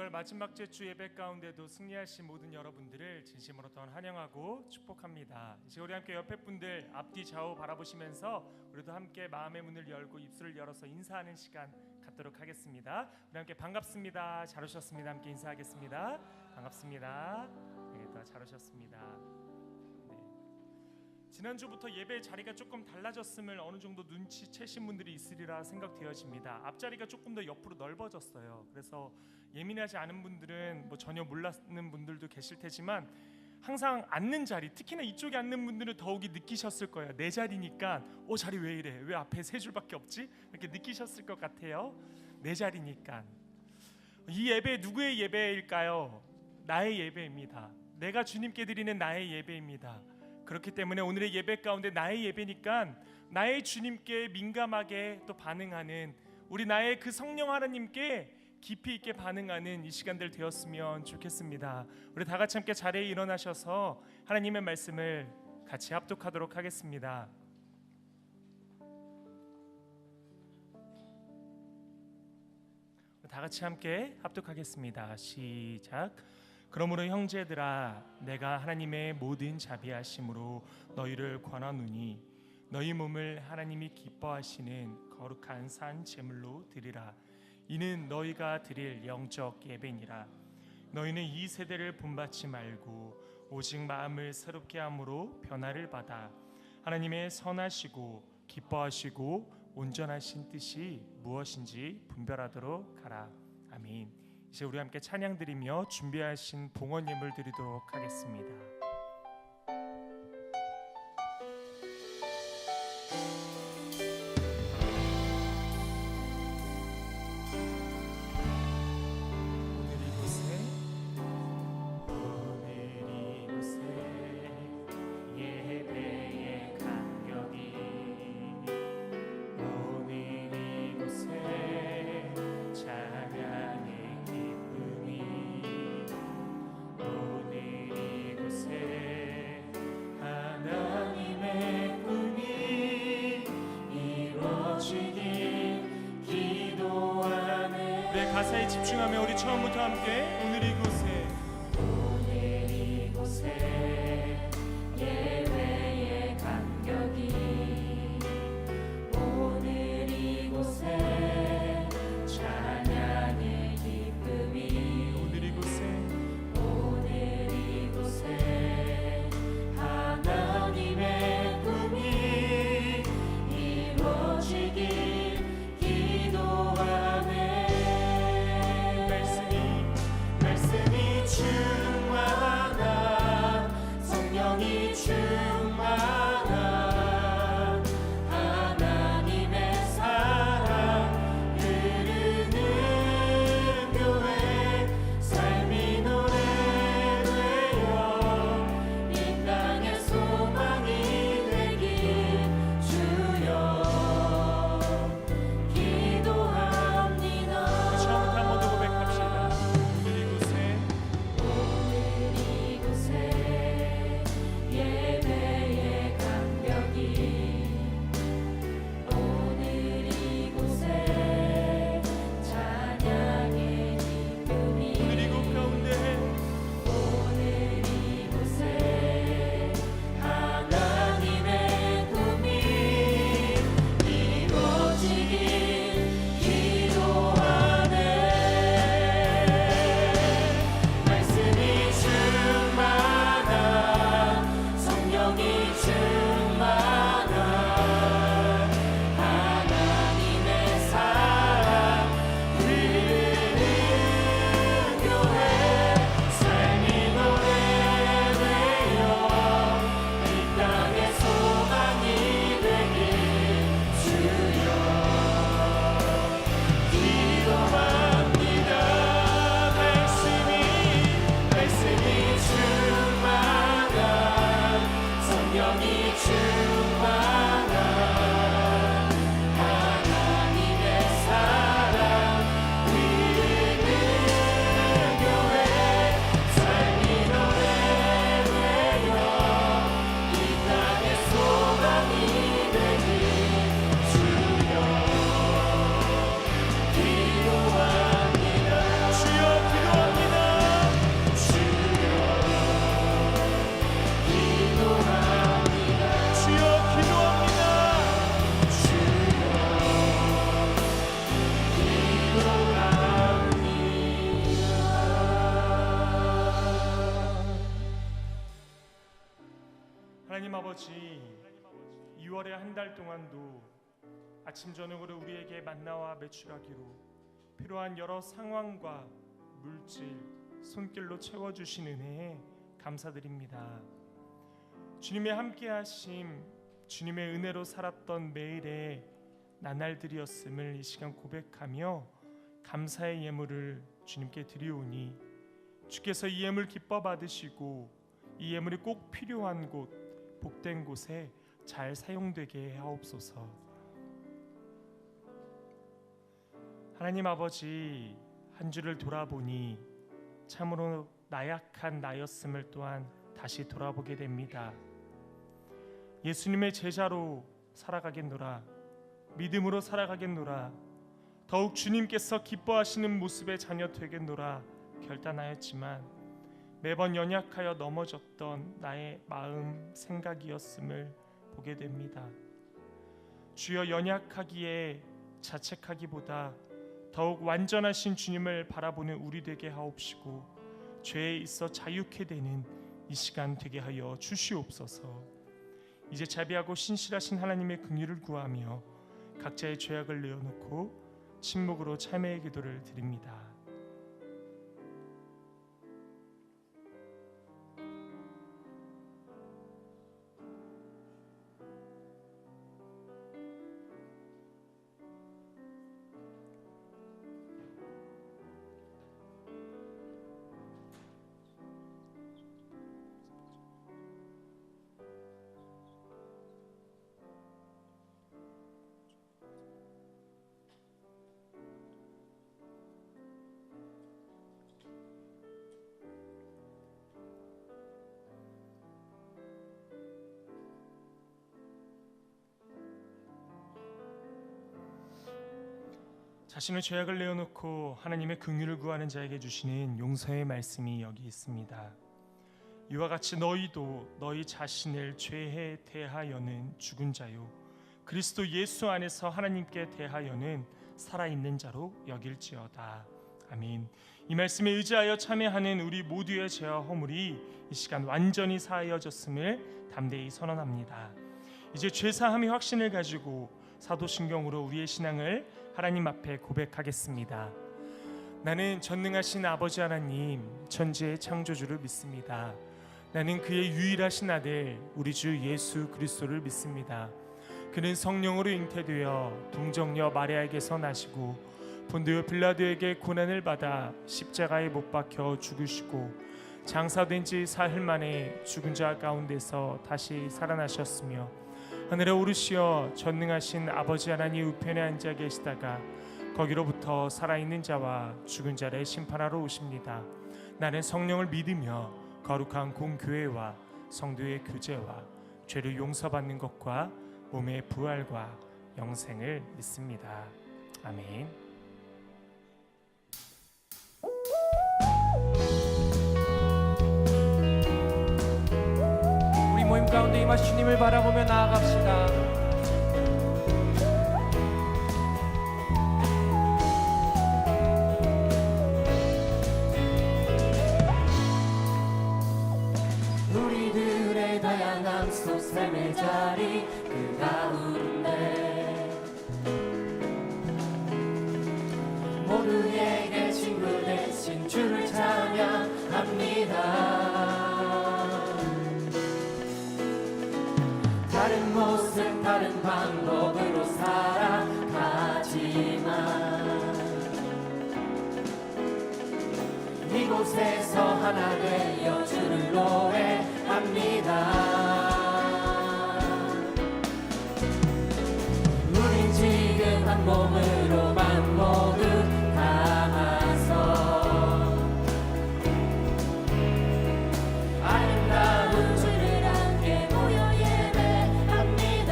오늘 마지막 제주 예배 가운데도 승리하신 모든 여러분들을 진심으로 더 환영하고 축복합니다. 이제 우리 함께 옆에 분들 앞뒤 좌우 바라보시면서 우리도 함께 마음의 문을 열고 입술을 열어서 인사하는 시간 갖도록 하겠습니다. 우리 함께 반갑습니다. 잘 오셨습니다. 함께 인사하겠습니다. 반갑습니다. 네, 또 잘 오셨습니다. 지난주부터 예배 자리가 조금 달라졌음을 어느 정도 눈치채신 분들이 있으리라 생각되어집니다. 앞자리가 조금 더 옆으로 넓어졌어요. 그래서 예민하지 않은 분들은 전혀 몰랐는 분들도 계실 테지만 항상 앉는 자리, 특히나 이쪽에 앉는 분들은 더욱이 느끼셨을 거예요. 내 자리니까 자리 왜 이래? 왜 앞에 세 줄밖에 없지? 이렇게 느끼셨을 것 같아요. 내 자리니까. 이 예배 누구의 예배일까요? 나의 예배입니다. 내가 주님께 드리는 나의 예배입니다. 그렇기 때문에 오늘의 예배 가운데 나의 예배니까 나의 주님께 민감하게 또 반응하는, 우리 나의 그 성령 하나님께 깊이 있게 반응하는 이 시간들 되었으면 좋겠습니다. 우리 다 같이 함께 자리에 일어나셔서 하나님의 말씀을 같이 합독하도록 하겠습니다. 다 같이 함께 합독하겠습니다. 시작. 그러므로 형제들아, 내가 하나님의 모든 자비하심으로 너희를 권하노니 너희 몸을 하나님이 기뻐하시는 거룩한 산 제물로 드리라. 이는 너희가 드릴 영적 예배니라. 너희는 이 세대를 본받지 말고 오직 마음을 새롭게 함으로 변화를 받아 하나님의 선하시고 기뻐하시고 온전하신 뜻이 무엇인지 분별하도록 하라. 아멘. 이제 우리 함께 찬양 드리며 준비하신 봉헌 예물 드리도록 하겠습니다. 가사에 집중하며 우리 처음부터 함께 오늘 이곳에 예배의 감격이 오늘 이곳에 찬양의 기쁨이 오늘 이곳에 하나님의 꿈이 이루어지길 기도하네. 말씀이 아버지, 2월의 한 달 동안도 아침 저녁으로 우리에게 만나와 매출하기로 필요한 여러 상황과 물질, 손길로 채워주신 은혜에 감사드립니다. 주님의 함께하심, 주님의 은혜로 살았던 매일의 나날들이었음을 이 시간 고백하며 감사의 예물을 주님께 드리오니 주께서 이 예물 기뻐 받으시고 이 예물이 꼭 필요한 곳, 복된 곳에 잘 사용되게 하옵소서. 하나님 아버지, 한 주를 돌아보니 참으로 나약한 나였음을 또한 다시 돌아보게 됩니다. 예수님의 제자로 살아가겠노라, 믿음으로 살아가겠노라, 더욱 주님께서 기뻐하시는 모습의 자녀 되겠노라 결단하였지만 매번 연약하여 넘어졌던 나의 마음, 생각이었음을 보게 됩니다. 주여, 연약하기에 자책하기보다 더욱 완전하신 주님을 바라보는 우리 되게 하옵시고 죄에 있어 자유케 되는 이 시간 되게 하여 주시옵소서. 이제 자비하고 신실하신 하나님의 긍휼을 구하며 각자의 죄악을 내어놓고 침묵으로 참회의 기도를 드립니다. 자신의 죄악을 내어놓고 하나님의 긍휼을 구하는 자에게 주시는 용서의 말씀이 여기 있습니다. 이와 같이 너희도 너희 자신을 죄에 대하여는 죽은 자요 그리스도 예수 안에서 하나님께 대하여는 살아있는 자로 여길지어다. 아멘. 이 말씀에 의지하여 참여하는 우리 모두의 죄와 허물이 이 시간 완전히 사하여졌음을 담대히 선언합니다. 이제 죄사함의 확신을 가지고 사도신경으로 우리의 신앙을 하나님 앞에 고백하겠습니다. 나는 전능하신 아버지 하나님, 천지의 창조주를 믿습니다. 나는 그의 유일하신 아들 우리 주 예수 그리스도를 믿습니다. 그는 성령으로 잉태되어 동정녀 마리아에게서 나시고 본디오 빌라도에게 고난을 받아 십자가에 못 박혀 죽으시고 장사된 지 사흘 만에 죽은 자 가운데서 다시 살아나셨으며 하늘에 오르시어 전능하신 아버지 하나님 우편에 앉아 계시다가 거기로부터 살아있는 자와 죽은 자를 심판하러 오십니다. 나는 성령을 믿으며 거룩한 공교회와 성도의 교제와 죄를 용서받는 것과 몸의 부활과 영생을 믿습니다. 아멘. 우리 모임 가운데 임하신 주님을 바라보며 나아갑시다. 우리들의 다양한 속 삶의 자리 그 가운데 모두에게 친구 되신 주를 찬양합니다. 다른 모습 다른 방법으로 살아가지만 이곳에서 하나 되어 주를 노래합니다. 우린 지금 한 몸으로만 모두 담아서 아름다운 주를 함께 모여 예배합니다.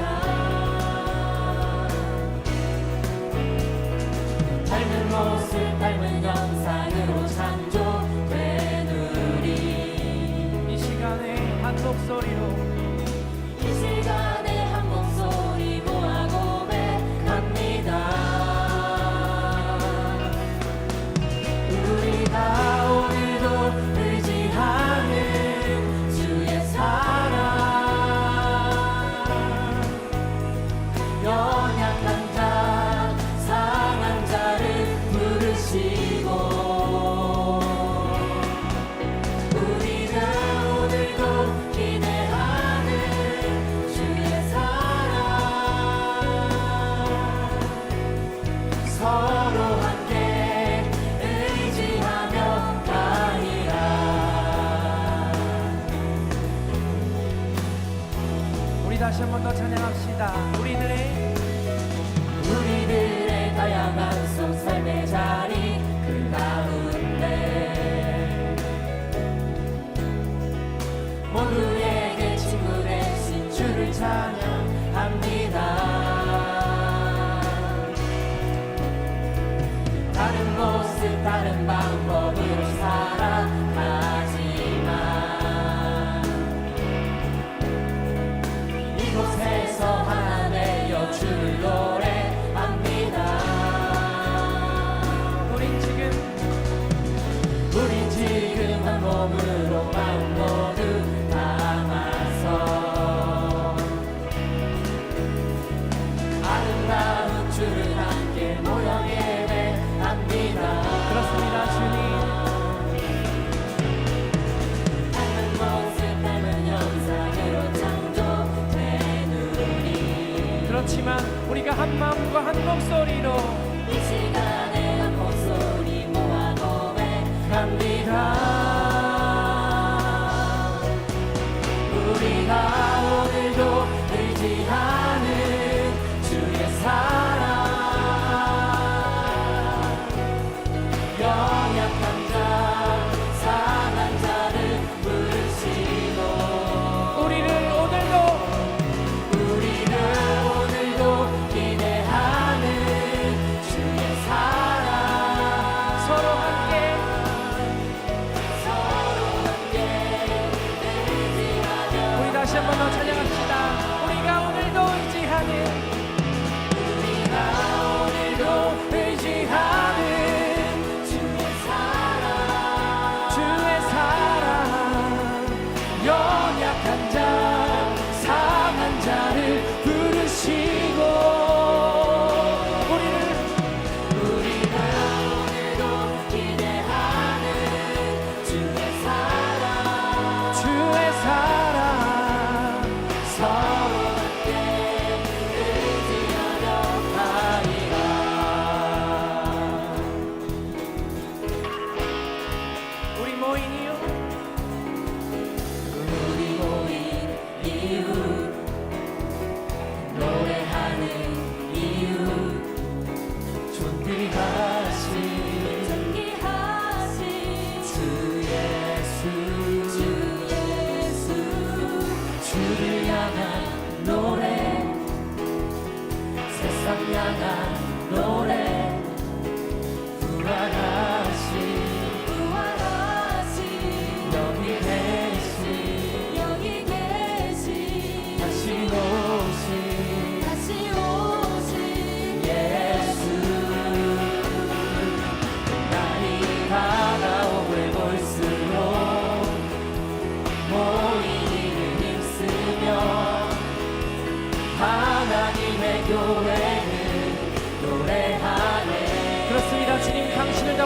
닮은 모습 닮은 영상으로 창조된 우리 이 시간에 한 목소리로 이 시간에 한 목소리 모아 고백합니다. 우리가 오늘도 의지하는 주의 사랑 한 번 더 찬양합시다. 우리들의 다양한 속 삶의 자리 그 가운데 모두에게 친구 되신 주를 찬양합니다. 다른 모습 다른 방법으로 살아가지만 이곳에서 하나 되어 주를 노래합니다. 우린 지금 한 몸으로 마음 모두 담아서 아름다운 주를 함께 모여 예배합니다. 그렇습니다, 주님. 닮은 모습 닮은 형상으로 창조된 우리 그렇지만 우리가 한 마음과 한 목소리로 이 시간에 한 목소리 모아 고백합니다. 우리가 오늘도 의지하는 주의 사랑 연약한 자 상한 자를 부르시고 우리를 오늘도 기대하는 주의 사랑 서로 함께 의지하며 우리 다시 한 번 더 찬양합시다. 우리가 오늘도 의지하는 주의 사랑 주의 사랑 연약한 자 상한 자를 부르시고 우리가 오늘도 기대하는 주의 사랑 서로 함께 의지하며 가리라. 우리 모인 이유 노래하는 이유 존귀하신 주 예수 주를 향한 노래 세상 향한 노래 부활하신 여기 계신 다시 오신 예수 날이 다가오고 볼수록 모인 이를 힘쓰며 하나님의 교회는 노래하네. 그렇습니다. 주님 당신을 더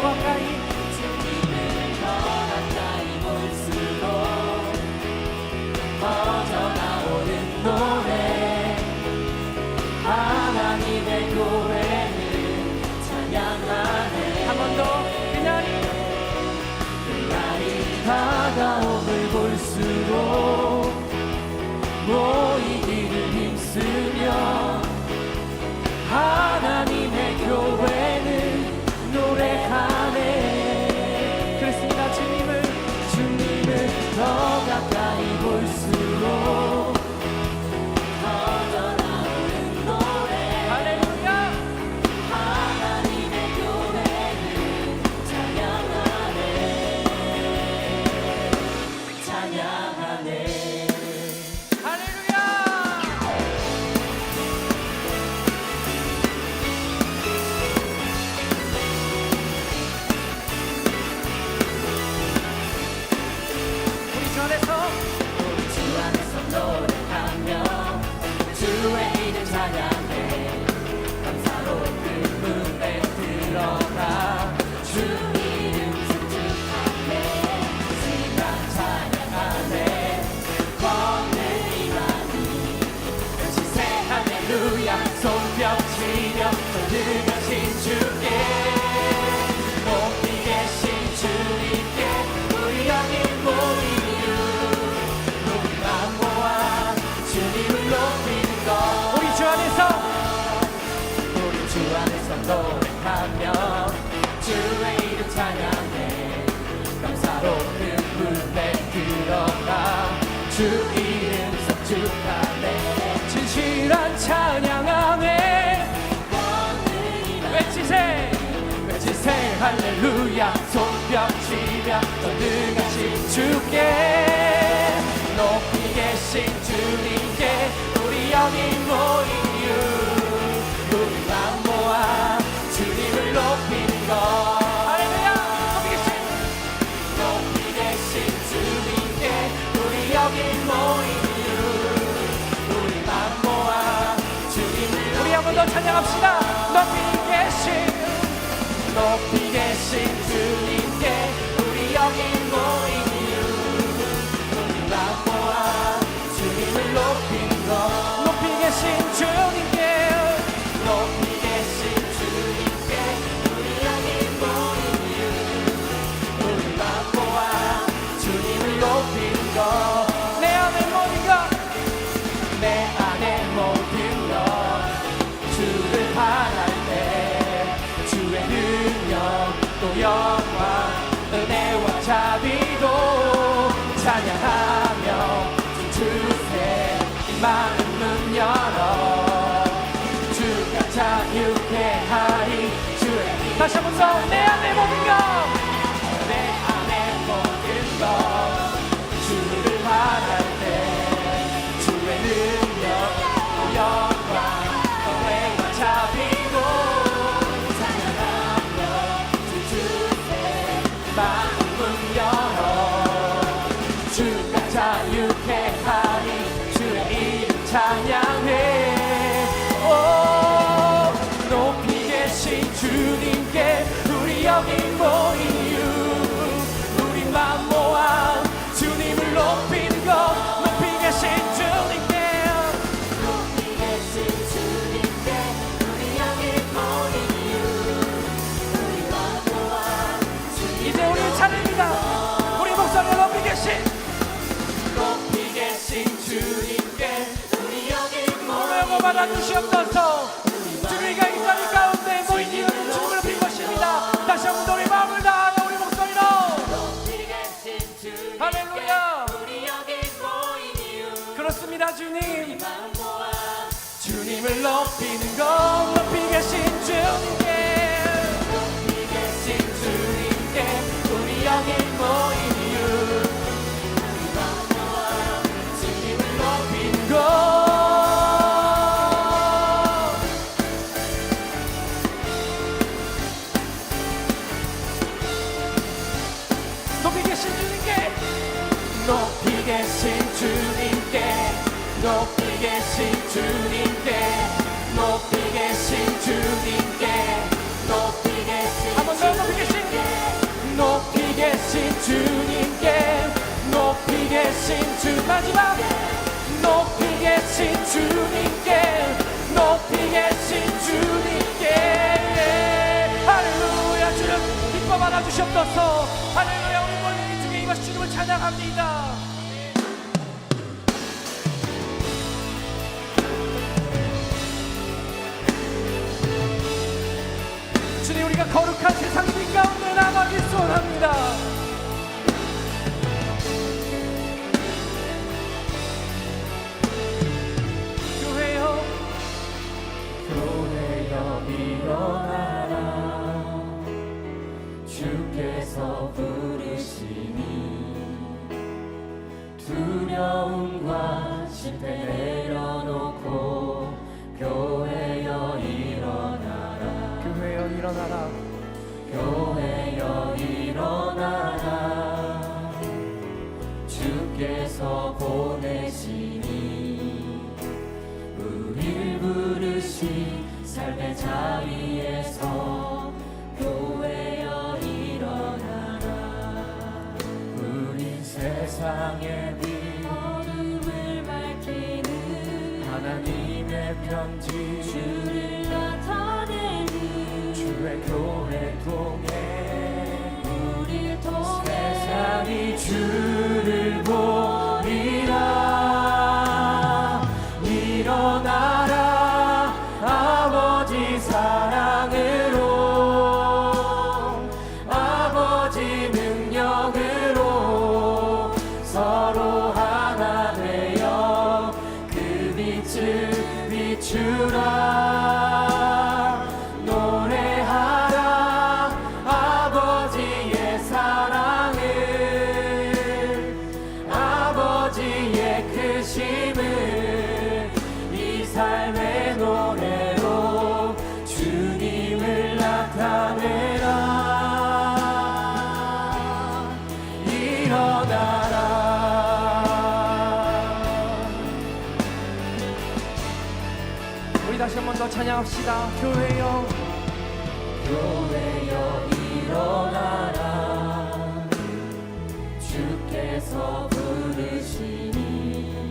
주 이름 성축하네. 진실한 찬양하네. 외치세 외치세 할렐루야. 손뼉치며 전능하신 주께 높이 계신 주님께 우리 여기 모인 이유 우리 마음 모아 주님을 높이는 것. 할렐루야. 높이 계신 주님께 우리 여기 모인 이유 우리 마음 모아 주님을 우리 한 번 더 찬양합시다. 높이 계신 주님께 우리 여기 모인 이유 우리 마음 모아 주님을 높이는 것. 높이 계신 주님께 높이 계신 주님께 우리 여기 모인 이유 우리 마음 모아 주님을 높이는 것. 내 안에 모든 것 내 안에 모든 것 주를 바랄 때 주의 능력 또 영광 은혜와 자비도 찬양하며 주세 이 마음 문 열어 주가 자유케 하리 주의 다시 한 번 더 내 안에 모든 것 내 안에 모든 것 주를 바랄 때 주의 능력 또 영광 은혜와 자비도 찬양하며 주세 마음 문 열어 주가 자유케 하리 주의 이름 찬양해. 오 높이 계신 주님께 우리 여기 모인 이유 우리 마음 모아 주님을 높이는 것. 높이 계신 주님께 높이 계신 주님께 우리 여기 모인 이유 우리 마음 모아 이제 우리의 차례입니다. 우리 목소리 높이 계신 주님께 우리 여기 오늘고 받아주시옵소서. 주님과 이 자리 가운데 모인 이유는 주님을 높인 것입니다. 다시 한번 우리 마음을 다하여 우리 목소리로 높이 계신 주님께 할렐루야. 우리 여기 모인 이유 그렇습니다. 주님 마음 모아 주님을 높이는 것. 높이 계신 주님께 높이 계신 주님께 우리 여기 모인 이유 우리 마음 모아 주님을 높이는 것. 높이 계신 주님께 높이 계신 주님께 높이 계신 주님께 높이 계신 주님께 높이 계신 한 번 더 높이 계신 높이 계신 주님께 높이 계신 주 마지막 높이 계신 주님께 높이 계신 주님께 할렐루야. 주님 기뻐 받아주시옵소서. 할렐루야. 우리 모든 중에 이것이 주님을 찬양합니다. 주님 우리가 거룩한 세상 빛 가운데 나가길 소원합니다. 교회여 교회여 일어나라 주께서 부르시니 두려움과 실패 내려놓고 교회여 일어나라 교회여 일어나라. 교회여 일어나라 주께서 보내시니 우릴 부르시 삶의 자리에서 교회여 일어나라 우린 세상의 빛 어둠을 밝히는 하나님의 편지 주를 나타내는 주의 교회 통해 우릴 통해 세상이 주를 보리라 일어나라 아버지 사랑으로 아버지 능력으로 서로 하나 한번 찬양합시다. 교회여 교회여 일어나라 주께서 부르시니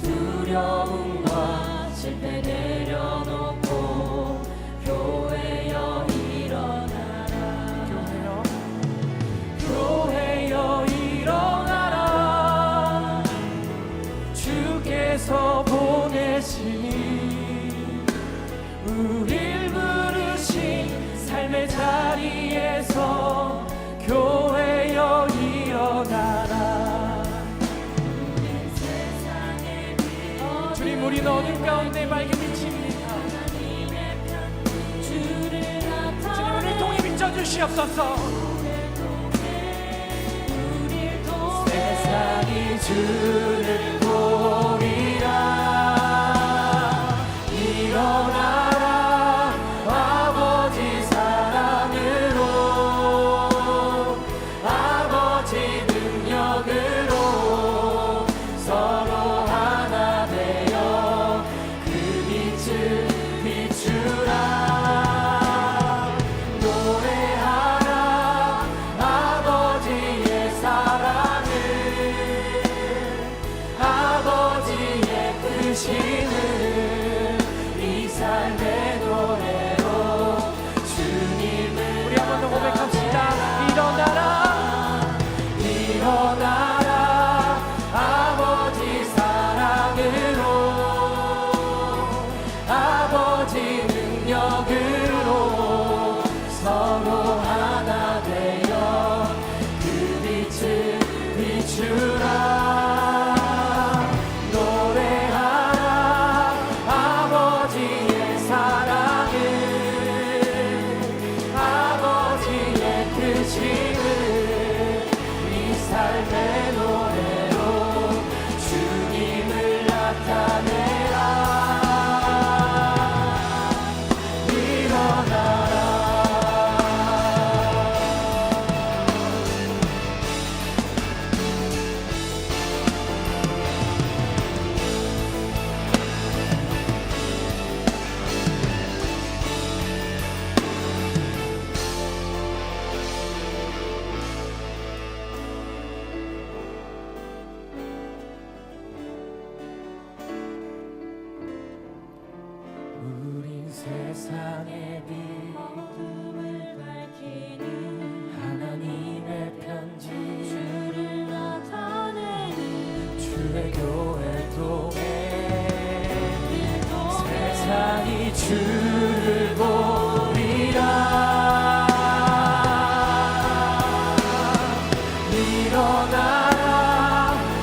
두려움과 실패 내려놓고 교회여 일어나라 교회여 일어나라 주께서 보내시니 우릴 부르신 삶의 자리에서 교회여 일어나라. 주님 우리는 어둠 가운데 밝게 비칩니다. 주님 우리를 통해 비춰주시옵소서. 세상이 주를 보리라 일어나라 아버지 사랑으로 아버지 능력으로 서로 하나 되어 그 빛을 비추라 노래하라 아버지의 사랑을 아버지의 크심을 이 삶의 노래로 주님을 우리 한 번 더 고백합시다. 일어나라 일어나라 아버지 사랑으로 아버지 능력으로 서로 하나 되어 그 빛을 비추라 노래하라 아버지의 사랑을 아버지의 크심을 이 삶의 노래로 주님을 나타내라 일어나라 우린 세상의 빛 어둠을 밝히는 하나님의 편지 주를 나타내는 주의 교회 통해 세상이 주를 보리라 일어나라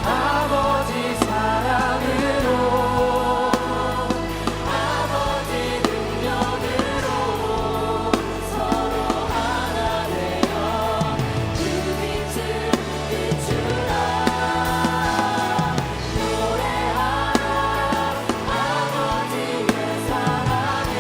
아버지 사랑으로 아버지 능력으로 서로 하나 되어 그 빛을 비추라 노래하라 아버지의 사랑을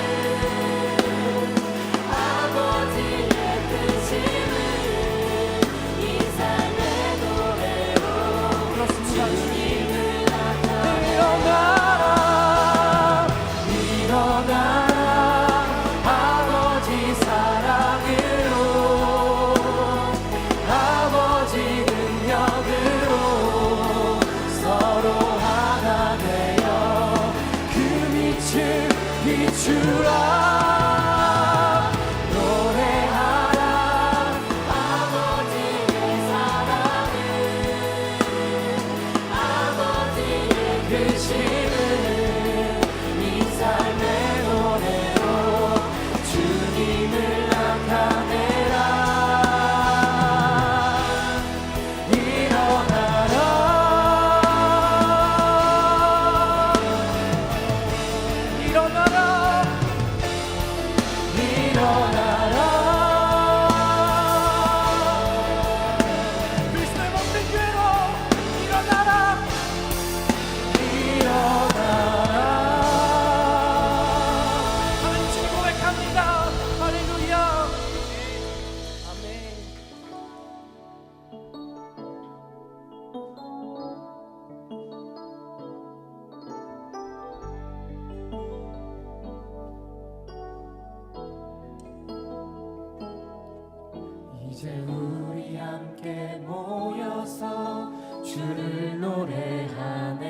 이제 우리 함께 모여서 주를 노래하네.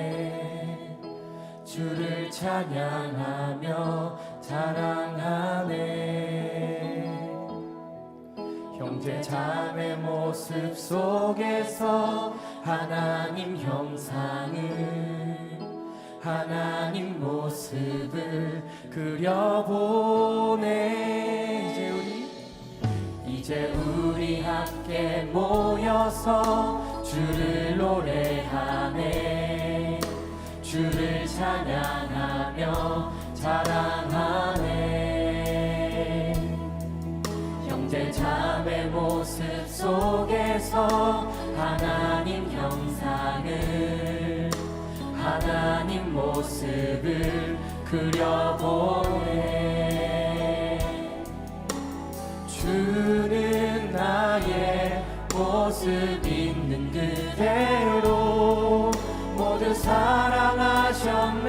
주를 찬양하며 자랑하네. 형제 자매 모습 속에서 하나님 형상을, 하나님 모습을 그려보네. 이제 우리 함께 모여서 주를 노래하네. 주를 찬양하며 자랑하네. 형제 자매 모습 속에서 하나님 형상을, 하나님 모습을 그려보네. 주는 나의 모습 있는 그대로 모두 사랑하셨네.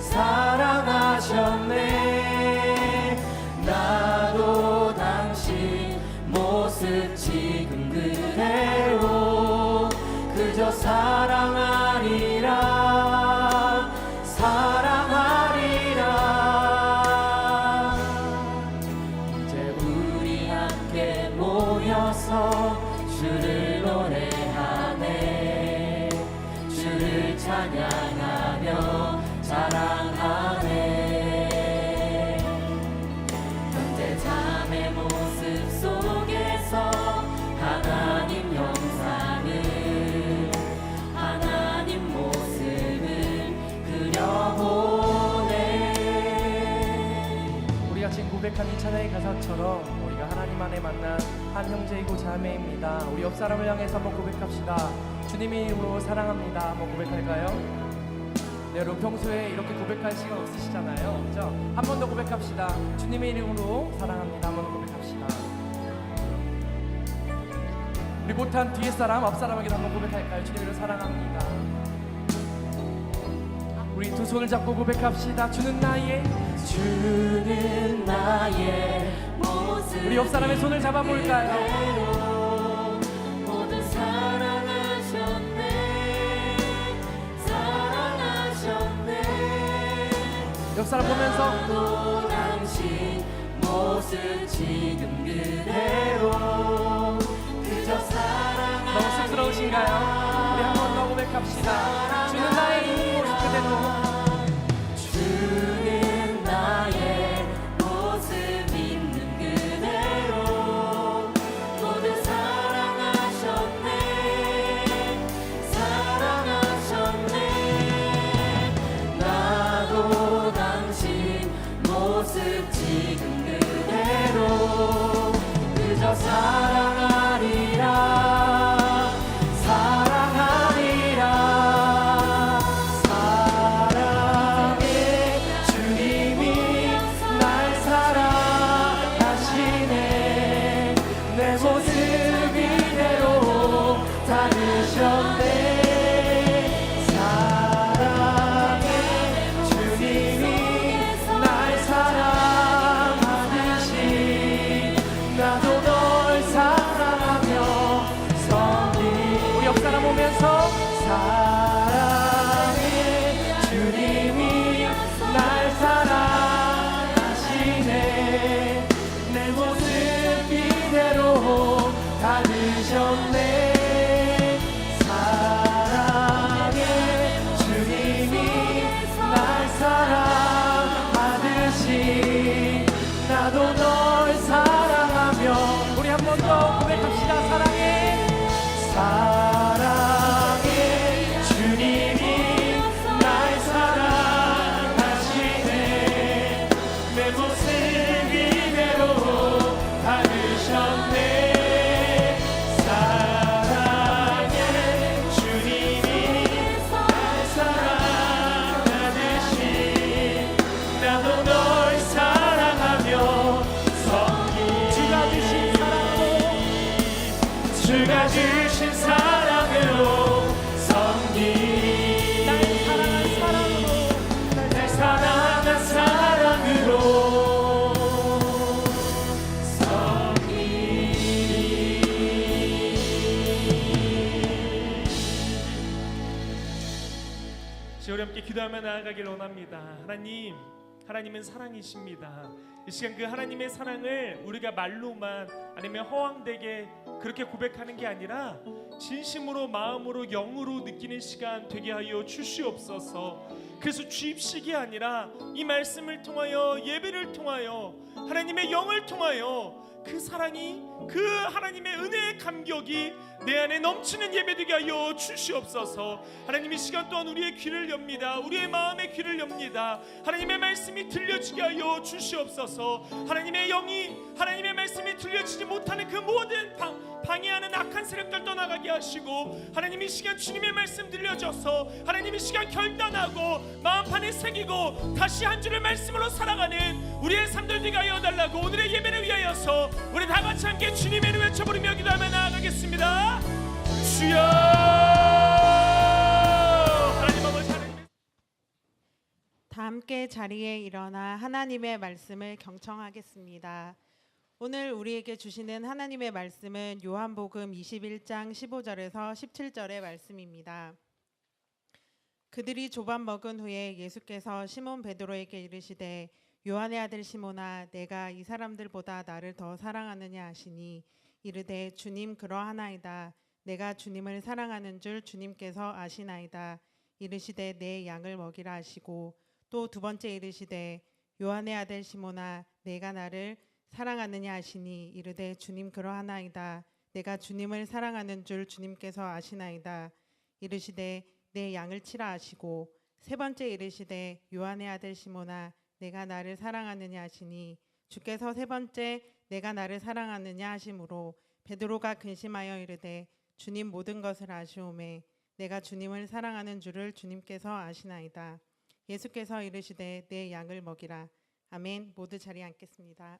사랑하셨네. 나도 당신 모습 지금 그대로 그저 사랑하리라. 사랑하리라. 이제 우리 함께 모여서 주를 노래하네. 주를 찬양하며 자랑하네. 형제 자매 모습 속에서 하나님 형상을, 하나님 모습을 그려보네. 우리가 지금 고백한 이 찬양의 가사처럼 우리가 하나님 안에 만난 한 형제이고 자매입니다. 우리 옆 사람을 향해서 한번 고백합시다. 주님의 이름으로 사랑합니다. 한번 고백할까요? 네, 여러분 평소에 이렇게 고백할 시간 없으시잖아요, 그렇죠? 한 번 더 고백합시다. 주님의 이름으로 사랑합니다. 한번 더 고백합시다. 우리 못한 뒤에 사람, 앞 사람에게도 한번 고백할까요? 주님의 이름으로 사랑합니다. 우리 두 손을 잡고 고백합시다. 주는 나의 모습. 우리 옆 사람의 손을 잡아볼까요? 모두 사랑하셨네. 사랑하셨네. 옆 사람 보면서 나도 당신 모습 지금 그대로 그저 사랑하리라. 너무 쑥스러우신가요? 우리 한 번 더 고백합시다. 주는 나의 모습 그대로 주는 나의 모습 있는 그대로 모두 사랑하셨네. 사랑하셨네. 나도 당신 모습 지금 그대로 그저 사랑하리라. 사랑하리라. 사랑해. 주님이 날 사랑하시네. 내 모습 이대로 다르셨네. 사랑해. 주님이 날 사랑하듯이 나도 널 사랑하며 섬기. 우리 옆 사람 보면서 사랑해. 주님이 날 사랑하시네. 내 모습 이대로 다르셨네. 사랑해. 주님이 날 사랑하듯이 나도 널 사랑하며. 우리 한 번 더 고백합시다. 사랑해. 사랑해. 주님이 날 사랑하시네. 내 모습 이대로 다르셨네. 사랑해. 주님이 날 사랑하듯이 나도 널 사랑하며 섬기. 주가 주신 사랑으로 섬기. 날 사랑한 사랑으로 섬기. 기도하며 나아가길 원합니다. 하나님은 사랑이십니다. 이 시간 그 하나님의 사랑을 우리가 말로만 아니면 허황되게 그렇게 고백하는 게 아니라 진심으로 마음으로 영으로 느끼는 시간 되게 하여 주시옵소서. 그래서 주입식이 아니라 이 말씀을 통하여 예배를 통하여 하나님의 영을 통하여 그 사랑이 그 하나님의 은혜의 감격이 내 안에 넘치는 예배되게 하여 주시옵소서. 하나님 이 시간 또한 우리의 귀를 엽니다. 우리의 마음의 귀를 엽니다. 하나님의 말씀이 들려지게 하여 주시옵소서. 하나님의 영이 하나님의 말씀이 들려지지 못하는 그 모든 방해하는 악한 세력들 떠나가게 하시고 하나님 이 시간 주님의 말씀 들려줘서 하나님 이 시간 결단하고 마음판에 새기고 다시 한 주를 말씀으로 살아가는 우리의 삶들 되게 하여 달라고 오늘의 예배를 위하여서 우리 다 같이 함께 주님의 이름 외쳐부르며 기도하며 나아가겠습니다. 주여 하나님 아버지 다 함께 자리에 일어나 하나님의 말씀을 경청하겠습니다. 오늘 우리에게 주시는 하나님의 말씀은 요한복음 21장 15절에서 17절의 말씀입니다. 그들이 조반 먹은 후에 예수께서 시몬 베드로에게 이르시되 요한의 아들 시몬아 내가 이 사람들보다 나를 더 사랑하느냐 하시니 이르되 주님 그러하나이다. 내가 주님을 사랑하는 줄 주님께서 아시나이다. 이르시되 내 양을 먹이라 하시고 또 두 번째 이르시되 요한의 아들 시몬아 내가 나를 사랑하느냐 하시니 이르되 주님 그러하나이다. 내가 주님을 사랑하는 줄 주님께서 아시나이다. 이르시되 내 양을 치라 하시고 세 번째 이르시되 요한의 아들 시몬아 내가 나를 사랑하느냐 하시니 주께서 세 번째 내가 나를 사랑하느냐 하심으로 베드로가 근심하여 이르되 주님 모든 것을 아시오매 내가 주님을 사랑하는 줄을 주님께서 아시나이다. 예수께서 이르시되 내 양을 먹이라. 아멘. 모두 자리에 앉겠습니다.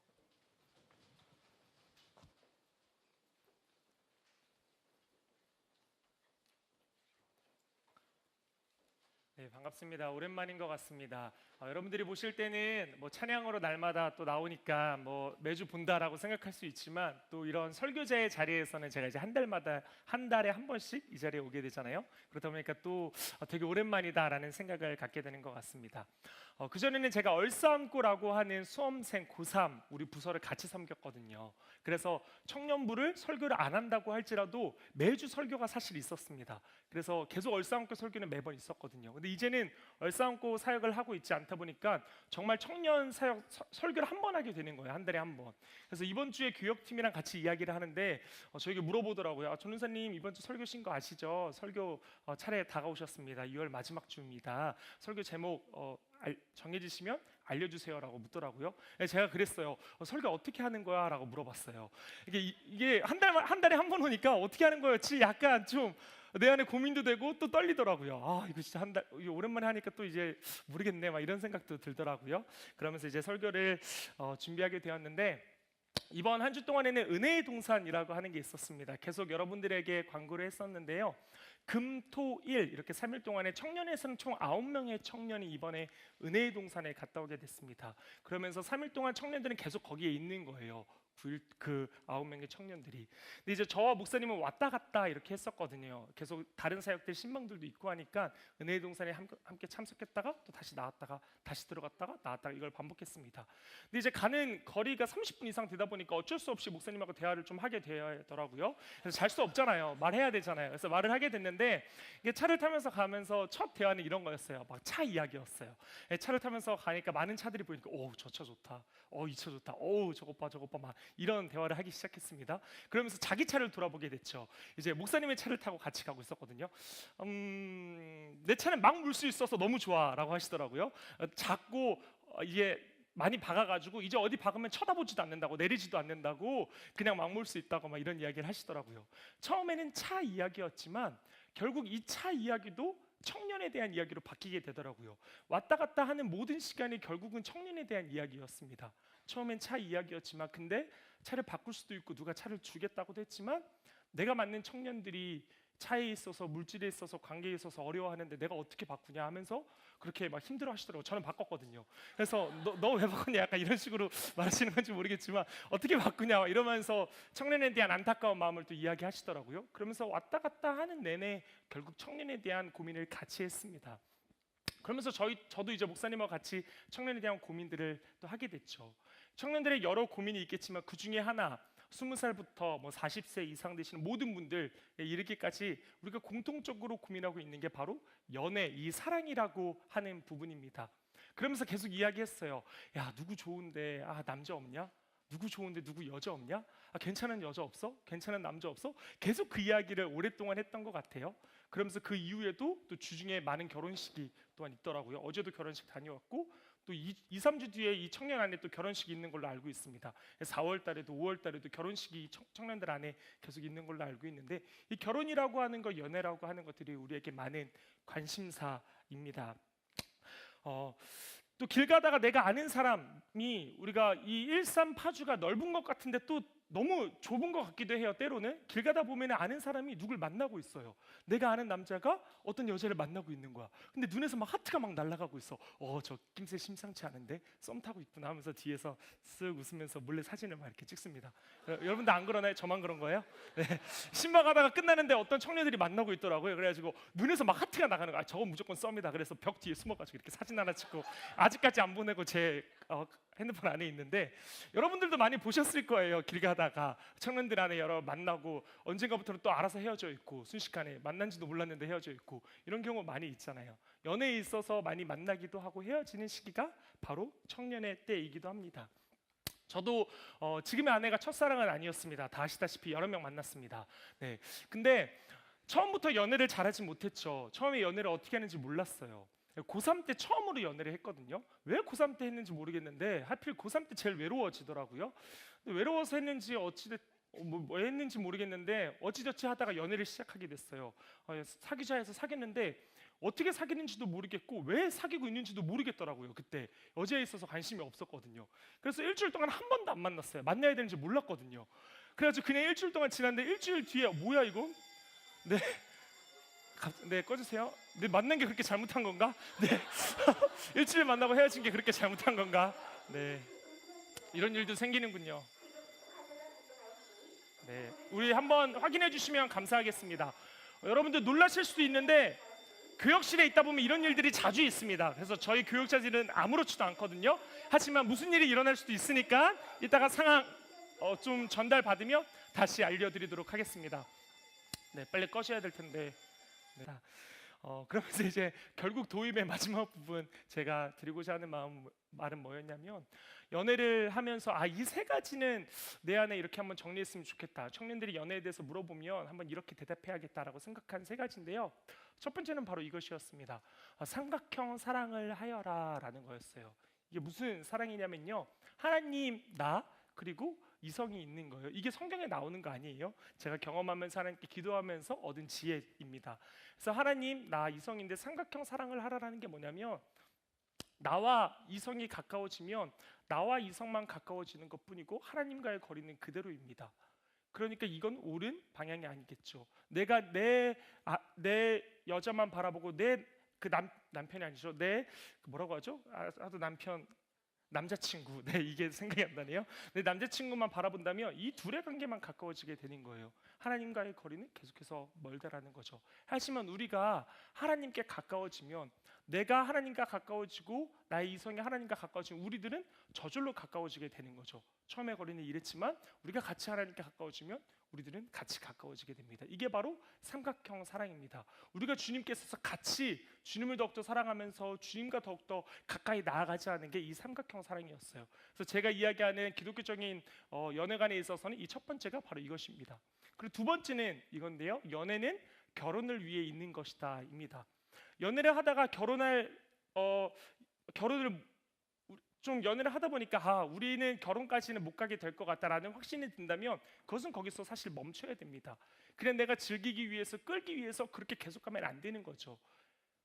네, 반갑습니다. 오랜만인 것 같습니다. 여러분들이 보실 때는 뭐 찬양으로 날마다 또 나오니까 뭐 매주 본다라고 생각할 수 있지만 또 이런 설교자의 자리에서는 제가 이제 한 달에 한 번씩 이 자리에 오게 되잖아요. 그러다 보니까 또 되게 오랜만이다라는 생각을 갖게 되는 것 같습니다. 그전에는 제가 얼싸안고라고 하는 수험생 고3 우리 부서를 같이 섬겼거든요. 그래서 청년부를 설교를 안 한다고 할지라도 매주 설교가 사실 있었습니다. 그래서 계속 얼싸안고 설교는 매번 있었거든요. 근데 이제는 얼싸안고 사역을 하고 있지 않다 보니까 정말 청년 사역 설교를 한 번 하게 되는 거예요. 한 달에 한 번. 그래서 이번 주에 교역팀이랑 같이 이야기를 하는데 저에게 물어보더라고요. 전은사님 이번 주 설교신 거 아시죠? 설교 차례 다가오셨습니다. 2월 마지막 주입니다. 설교 제목 정해지시면 알려주세요라고 묻더라고요. 제가 그랬어요. 설교 어떻게 하는 거야? 라고 물어봤어요. 이게 한 달에 한 번 오니까 어떻게 하는 거였지? 약간 좀 내 안에 고민도 되고 또 떨리더라고요. 이거 진짜 이거 오랜만에 하니까 또 이제 모르겠네 막 이런 생각도 들더라고요. 그러면서 이제 설교를 준비하게 되었는데 이번 한 주 동안에는 은혜의 동산이라고 하는 게 있었습니다. 계속 여러분들에게 광고를 했었는데요. 금, 토, 일 이렇게 3일 동안에 청년에서는 총 9명의 청년이 이번에 은혜의 동산에 갔다 오게 됐습니다. 그러면서 3일 동안 청년들은 계속 거기에 있는 거예요. 그 9명의 청년들이. 근데 이제 저와 목사님은 왔다 갔다 이렇게 했었거든요. 계속 다른 사역들 신방들도 있고 하니까 은혜의 동산에 함께 참석했다가 또 다시 나왔다가 다시 들어갔다가 나왔다가 이걸 반복했습니다. 근데 이제 가는 거리가 30분 이상 되다 보니까 어쩔 수 없이 목사님하고 대화를 좀 하게 되더라고요. 그래서 잘 수 없잖아요. 말해야 되잖아요. 그래서 말을 하게 됐는데 이게 차를 타면서 가면서 첫 대화는 이런 거였어요. 막 차 이야기였어요. 차를 타면서 가니까 많은 차들이 보니까 저 차 좋다. 이 차 좋다. 저것 봐 막 이런 대화를 하기 시작했습니다. 그러면서 자기 차를 돌아보게 됐죠. 이제 목사님의 차를 타고 같이 가고 있었거든요. 내 차는 막 물 수 있어서 너무 좋아라고 하시더라고요. 작고 이게 많이 박아가지고 이제 어디 박으면 쳐다보지도 않는다고 내리지도 않는다고 그냥 막 몰 수 있다고 막 이런 이야기를 하시더라고요. 처음에는 차 이야기였지만 결국 이 차 이야기도 청년에 대한 이야기로 바뀌게 되더라고요. 왔다 갔다 하는 모든 시간이 결국은 청년에 대한 이야기였습니다. 처음엔 차 이야기였지만 근데 차를 바꿀 수도 있고 누가 차를 주겠다고도 했지만 내가 만난 청년들이 차에 있어서 물질에 있어서 관계에 있어서 어려워하는데 내가 어떻게 바꾸냐 하면서 그렇게 막 힘들어 하시더라고요. 저는 바꿨거든요. 그래서 너 왜 바꿨냐 약간 이런 식으로 말하시는 건지 모르겠지만 어떻게 바꾸냐 이러면서 청년에 대한 안타까운 마음을 또 이야기하시더라고요. 그러면서 왔다 갔다 하는 내내 결국 청년에 대한 고민을 같이 했습니다. 그러면서 저도 이제 목사님과 같이 청년에 대한 고민들을 또 하게 됐죠. 청년들의 여러 고민이 있겠지만 그 중에 하나 20살부터 뭐 40세 이상 되시는 모든 분들에 이르기까지 우리가 공통적으로 고민하고 있는 게 바로 연애, 이 사랑이라고 하는 부분입니다. 그러면서 계속 이야기했어요. 야, 누구 좋은데 남자 없냐? 누구 좋은데 누구 여자 없냐? 괜찮은 여자 없어? 괜찮은 남자 없어? 계속 그 이야기를 오랫동안 했던 것 같아요. 그러면서 그 이후에도 또 주중에 많은 결혼식이 또한 있더라고요. 어제도 결혼식 다녀왔고 또 2-3주 뒤에 이 청년 안에 또 결혼식이 있는 걸로 알고 있습니다. 4월 달에도 5월 달에도 결혼식이 청년들 안에 계속 있는 걸로 알고 있는데, 이 결혼이라고 하는 것, 연애라고 하는 것들이 우리에게 많은 관심사입니다. 또 길 가다가 내가 아는 사람이, 우리가 이 일삼파주가 넓은 것 같은데 또 너무 좁은 것 같기도 해요. 때로는 길 가다 보면 아는 사람이 누굴 만나고 있어요. 내가 아는 남자가 어떤 여자를 만나고 있는 거야. 근데 눈에서 막 하트가 막 날아가고 있어. 저 낌새 심상치 않은데 썸 타고 있구나 하면서 뒤에서 쓱 웃으면서 몰래 사진을 막 이렇게 찍습니다. 여러분들 안 그러나요? 저만 그런 거예요? 네. 신방하다가 끝나는데 어떤 청년들이 만나고 있더라고요. 그래가지고 눈에서 막 하트가 나가는 거야. 저건 무조건 썸이다. 그래서 벽 뒤에 숨어가지고 이렇게 사진 하나 찍고, 아직까지 안 보내고 제 핸드폰 안에 있는데, 여러분들도 많이 보셨을 거예요. 길 가다가 청년들 안에 여러 만나고 언젠가부터는 또 알아서 헤어져 있고, 순식간에 만난지도 몰랐는데 헤어져 있고, 이런 경우 많이 있잖아요. 연애에 있어서 많이 만나기도 하고 헤어지는 시기가 바로 청년의 때이기도 합니다. 저도 지금의 아내가 첫사랑은 아니었습니다. 다 아시다시피 여러 명 만났습니다. 네, 근데 처음부터 연애를 잘하지 못했죠. 처음에 연애를 어떻게 하는지 몰랐어요. 고3 때 처음으로 연애를 했거든요. 왜 고3 때 했는지 모르겠는데 하필 고3 때 제일 외로워지더라고요. 외로워서 했는지 뭐 했는지 모르겠는데 어찌저찌 하다가 연애를 시작하게 됐어요. 사귀자 해서 사귀었는데 어떻게 사귀는지도 모르겠고 왜 사귀고 있는지도 모르겠더라고요. 그때 여자에 있어서 관심이 없었거든요. 그래서 일주일 동안 한 번도 안 만났어요. 만나야 되는지 몰랐거든요. 그래가지고 그냥 일주일 동안 지났는데 일주일 뒤에 뭐야 이거? 네, 꺼주세요. 네, 만난 게 그렇게 잘못한 건가? 네, 일주일 만나고 헤어진 게 그렇게 잘못한 건가? 네, 이런 일도 생기는군요. 네, 우리 한번 확인해 주시면 감사하겠습니다. 여러분들 놀라실 수도 있는데 교역실에 있다 보면 이런 일들이 자주 있습니다. 그래서 저희 교역자들은 아무렇지도 않거든요. 하지만 무슨 일이 일어날 수도 있으니까 이따가 상황 좀 전달 받으며 다시 알려드리도록 하겠습니다. 네, 빨리 꺼셔야 될 텐데. 네. 그러면서 이제 결국 도입의 마지막 부분, 제가 드리고자 하는 말은 뭐였냐면, 연애를 하면서 이 세 가지는 내 안에 이렇게 한번 정리했으면 좋겠다. 청년들이 연애에 대해서 물어보면 한번 이렇게 대답해야겠다라고 생각한 세 가지인데요. 첫 번째는 바로 이것이었습니다. 삼각형 사랑을 하여라라는 거였어요. 이게 무슨 사랑이냐면요, 하나님, 나, 그리고 이성이 있는 거예요. 이게 성경에 나오는 거 아니에요. 제가 경험하면서 하나님께 기도하면서 얻은 지혜입니다. 그래서 하나님, 나, 이성인데 삼각형 사랑을 하라라는 게 뭐냐면, 나와 이성이 가까워지면 나와 이성만 가까워지는 것뿐이고 하나님과의 거리는 그대로입니다. 그러니까 이건 옳은 방향이 아니겠죠. 내가 내 여자만 바라보고 내 그 남편이 아니죠. 내 뭐라고 하죠? 남자친구, 이게 생각이 안 나네요. 내 남자친구만 바라본다면 이 둘의 관계만 가까워지게 되는 거예요. 하나님과의 거리는 계속해서 멀다라는 거죠. 하지만 우리가 하나님께 가까워지면, 내가 하나님과 가까워지고 나의 이성이 하나님과 가까워지면 우리들은 저절로 가까워지게 되는 거죠. 처음에 거리는 이랬지만 우리가 같이 하나님께 가까워지면 우리들은 같이 가까워지게 됩니다. 이게 바로 삼각형 사랑입니다. 우리가 주님께서 같이 주님을 더욱더 사랑하면서 주님과 더욱더 가까이 나아가자는 게 이 삼각형 사랑이었어요. 그래서 제가 이야기하는 기독교적인 연애관에 있어서는 이 첫 번째가 바로 이것입니다. 그리고 두 번째는 이건데요, 연애는 결혼을 위해 있는 것이다 입니다. 연애를 하다가 연애를 하다 보니까 우리는 결혼까지는 못 가게 될 것 같다라는 확신이 든다면 그것은 거기서 사실 멈춰야 됩니다. 그냥 내가 즐기기 위해서, 끌기 위해서 그렇게 계속하면 안 되는 거죠.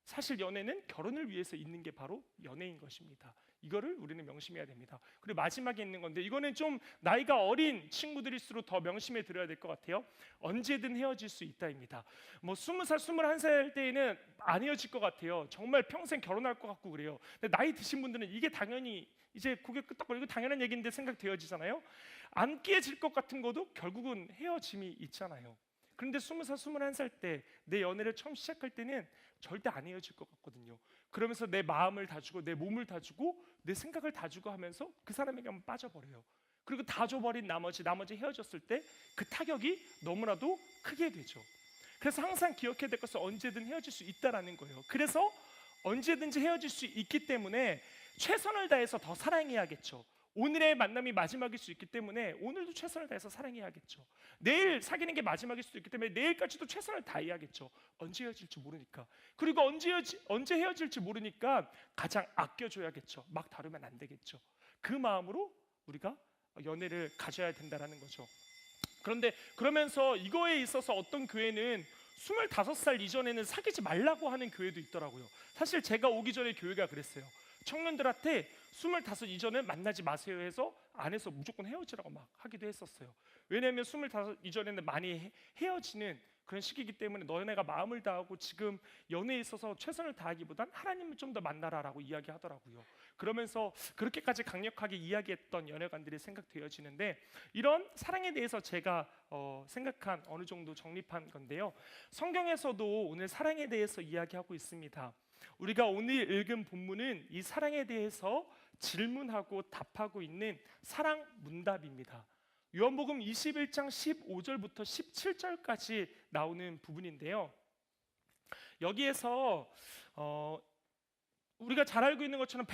사실 연애는 결혼을 위해서 있는 게 바로 연애인 것입니다. 이거를 우리는 명심해야 됩니다. 그리고 마지막에 있는 건데, 이거는 좀 나이가 어린 친구들일수록 더 명심해 드려야 될 것 같아요. 언제든 헤어질 수 있다입니다. 뭐 20살, 21살 때에는 안 헤어질 것 같아요. 정말 평생 결혼할 것 같고 그래요. 근데 나이 드신 분들은 이게 당연히 이제 고개 끄덕거리고 당연한 얘기인데 생각되어지잖아요. 안 깨질 것 같은 것도 결국은 헤어짐이 있잖아요. 그런데 20살, 21살 때 내 연애를 처음 시작할 때는 절대 안 헤어질 것 같거든요. 그러면서 내 마음을 다 주고 내 몸을 다 주고 내 생각을 다 주고 하면서 그 사람에게 한번 빠져버려요. 그리고 다 줘버린 나머지 헤어졌을 때 그 타격이 너무나도 크게 되죠. 그래서 항상 기억해야 될 것은 언제든 헤어질 수 있다라는 거예요. 그래서 언제든지 헤어질 수 있기 때문에 최선을 다해서 더 사랑해야겠죠. 오늘의 만남이 마지막일 수 있기 때문에 오늘도 최선을 다해서 사랑해야겠죠. 내일 사귀는 게 마지막일 수도 있기 때문에 내일까지도 최선을 다해야겠죠. 언제 헤어질지 모르니까. 그리고 언제 헤어질지 모르니까 가장 아껴줘야겠죠. 막 다루면 안 되겠죠. 그 마음으로 우리가 연애를 가져야 된다라는 거죠. 그런데 그러면서 이거에 있어서 어떤 교회는 25살 이전에는 사귀지 말라고 하는 교회도 있더라고요. 사실 제가 오기 전에 교회가 그랬어요. 청년들한테 25 이전에 만나지 마세요 해서 안에서 무조건 헤어지라고 막 하기도 했었어요. 왜냐하면 25 이전에는 많이 헤어지는 그런 시기이기 때문에 너네가 마음을 다하고 지금 연애에 있어서 최선을 다하기보단 하나님을 좀 더 만나라라고 이야기하더라고요. 그러면서 그렇게까지 강력하게 이야기했던 연애관들이 생각되어지는데, 이런 사랑에 대해서 제가 생각한 어느 정도 정립한 건데요. 성경에서도 오늘 사랑에 대해서 이야기하고 있습니다. 우리가 오늘 읽은 본문은 이 사랑에 대해서 질문하고 답하고 있는 사랑 문답입니다. 요한복음 21장 15절부터 17절까지 나오는 부분인데요. 여기에서 우리가 잘 알고 있는 것처럼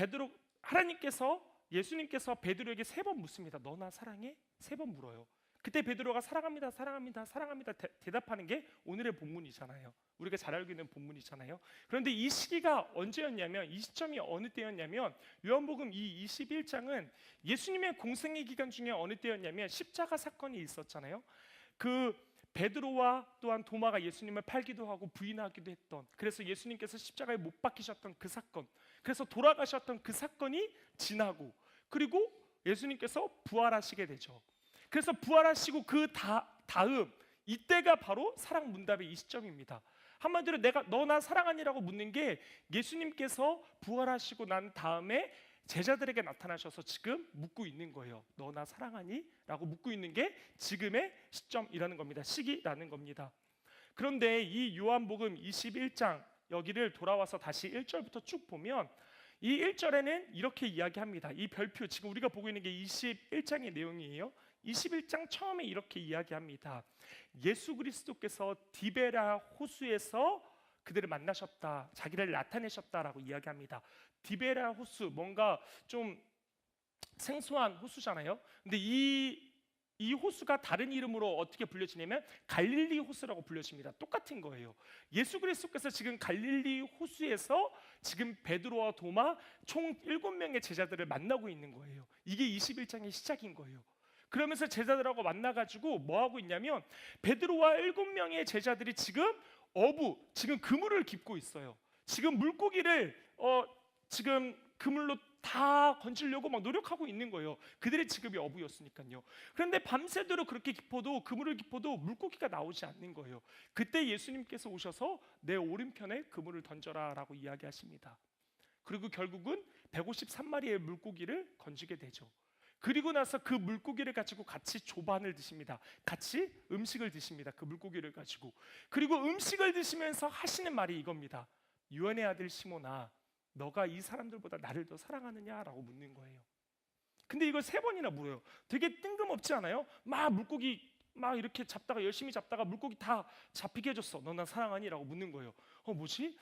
예수님께서 베드로에게 3번 묻습니다. 너 나 사랑해? 3번 물어요. 그때 베드로가 사랑합니다, 사랑합니다, 사랑합니다 대답하는 게 오늘의 본문이잖아요. 우리가 잘 알고 있는 본문이잖아요. 그런데 이 시기가 언제였냐면, 이 시점이 어느 때였냐면, 요한복음 이 21장은 예수님의 공생의 기간 중에 어느 때였냐면 십자가 사건이 있었잖아요. 그 베드로와 또한 도마가 예수님을 팔기도 하고 부인하기도 했던, 그래서 예수님께서 십자가에 못 박히셨던 그 사건, 그래서 돌아가셨던 그 사건이 지나고, 그리고 예수님께서 부활하시게 되죠. 그래서 부활하시고 그 다음 이때가 바로 사랑 문답의 이 시점입니다. 한마디로 내가 너 나 사랑하니라고 묻는 게 예수님께서 부활하시고 난 다음에 제자들에게 나타나셔서 지금 묻고 있는 거예요. 너 나 사랑하니? 라고 묻고 있는 게 지금의 시점이라는 겁니다. 시기라는 겁니다. 그런데 이 요한복음 21장 여기를 돌아와서 다시 1절부터 쭉 보면 이 1절에는 이렇게 이야기합니다. 이 별표, 지금 우리가 보고 있는 게 21장의 내용이에요. 21장 처음에 이렇게 이야기합니다. 예수 그리스도께서 디베라 호수에서 그들을 만나셨다, 자기를 나타내셨다라고 이야기합니다. 디베라 호수, 뭔가 좀 생소한 호수잖아요. 근데 이 호수가 다른 이름으로 어떻게 불려지냐면 갈릴리 호수라고 불려집니다. 똑같은 거예요. 예수 그리스도께서 지금 갈릴리 호수에서 지금 베드로와 도마 총 7명의 제자들을 만나고 있는 거예요. 이게 21장의 시작인 거예요. 그러면서 제자들하고 만나가지고 뭐 하고 있냐면, 베드로와 7명의 제자들이 지금 지금 그물을 깁고 있어요. 지금 물고기를 지금 그물로 다 건지려고 막 노력하고 있는 거예요. 그들의 직업이 어부였으니까요. 그런데 밤새도록 그렇게 그물을 깊어도 물고기가 나오지 않는 거예요. 그때 예수님께서 오셔서 내 오른편에 그물을 던져라라고 이야기하십니다. 그리고 결국은 153마리의 물고기를 건지게 되죠. 그리고 나서 그 물고기를 가지고 같이 조반을 드십니다. 같이 음식을 드십니다. 그 물고기를 가지고. 그리고 음식을 드시면서 하시는 말이 이겁니다. 요한의 아들 시몬아, 너가 이 사람들보다 나를 더 사랑하느냐라고 묻는 거예요. 근데 이걸 3번이나 물어요. 되게 뜬금없지 않아요? 막 물고기 막 이렇게 열심히 잡다가 물고기 다 잡히게 해줬어. 너 나 사랑하니?라고 묻는 거예요. 뭐지?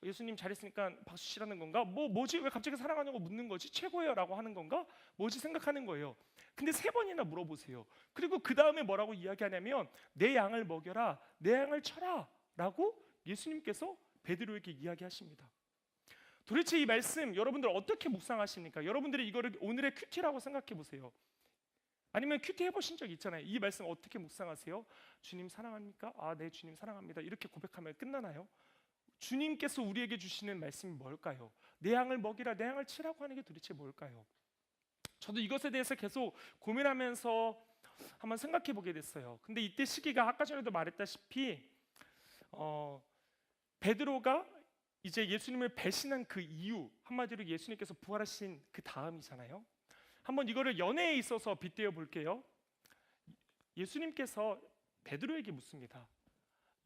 예수님 잘했으니까 박수 치라는 건가? 뭐지? 왜 갑자기 사랑하냐고 묻는 거지? 최고예요 라고 하는 건가? 뭐지 생각하는 거예요. 근데 3번이나 물어보세요. 그리고 그 다음에 뭐라고 이야기하냐면 내 양을 먹여라, 내 양을 쳐라 라고 예수님께서 베드로에게 이야기하십니다. 도대체 이 말씀 여러분들 어떻게 묵상하십니까? 여러분들이 이거를 오늘의 큐티라고 생각해 보세요. 아니면 큐티 해보신 적 있잖아요. 이 말씀 어떻게 묵상하세요? 주님 사랑합니까? 네, 주님 사랑합니다. 이렇게 고백하면 끝나나요? 주님께서 우리에게 주시는 말씀이 뭘까요? 내 양을 먹이라, 내 양을 치라고 하는 게 도대체 뭘까요? 저도 이것에 대해서 계속 고민하면서 한번 생각해 보게 됐어요. 근데 이때 시기가 아까 전에도 말했다시피 베드로가 이제 예수님을 배신한 그 이유, 한마디로 예수님께서 부활하신 그 다음이잖아요. 한번 이거를 연애에 있어서 빗대어 볼게요. 예수님께서 베드로에게 묻습니다.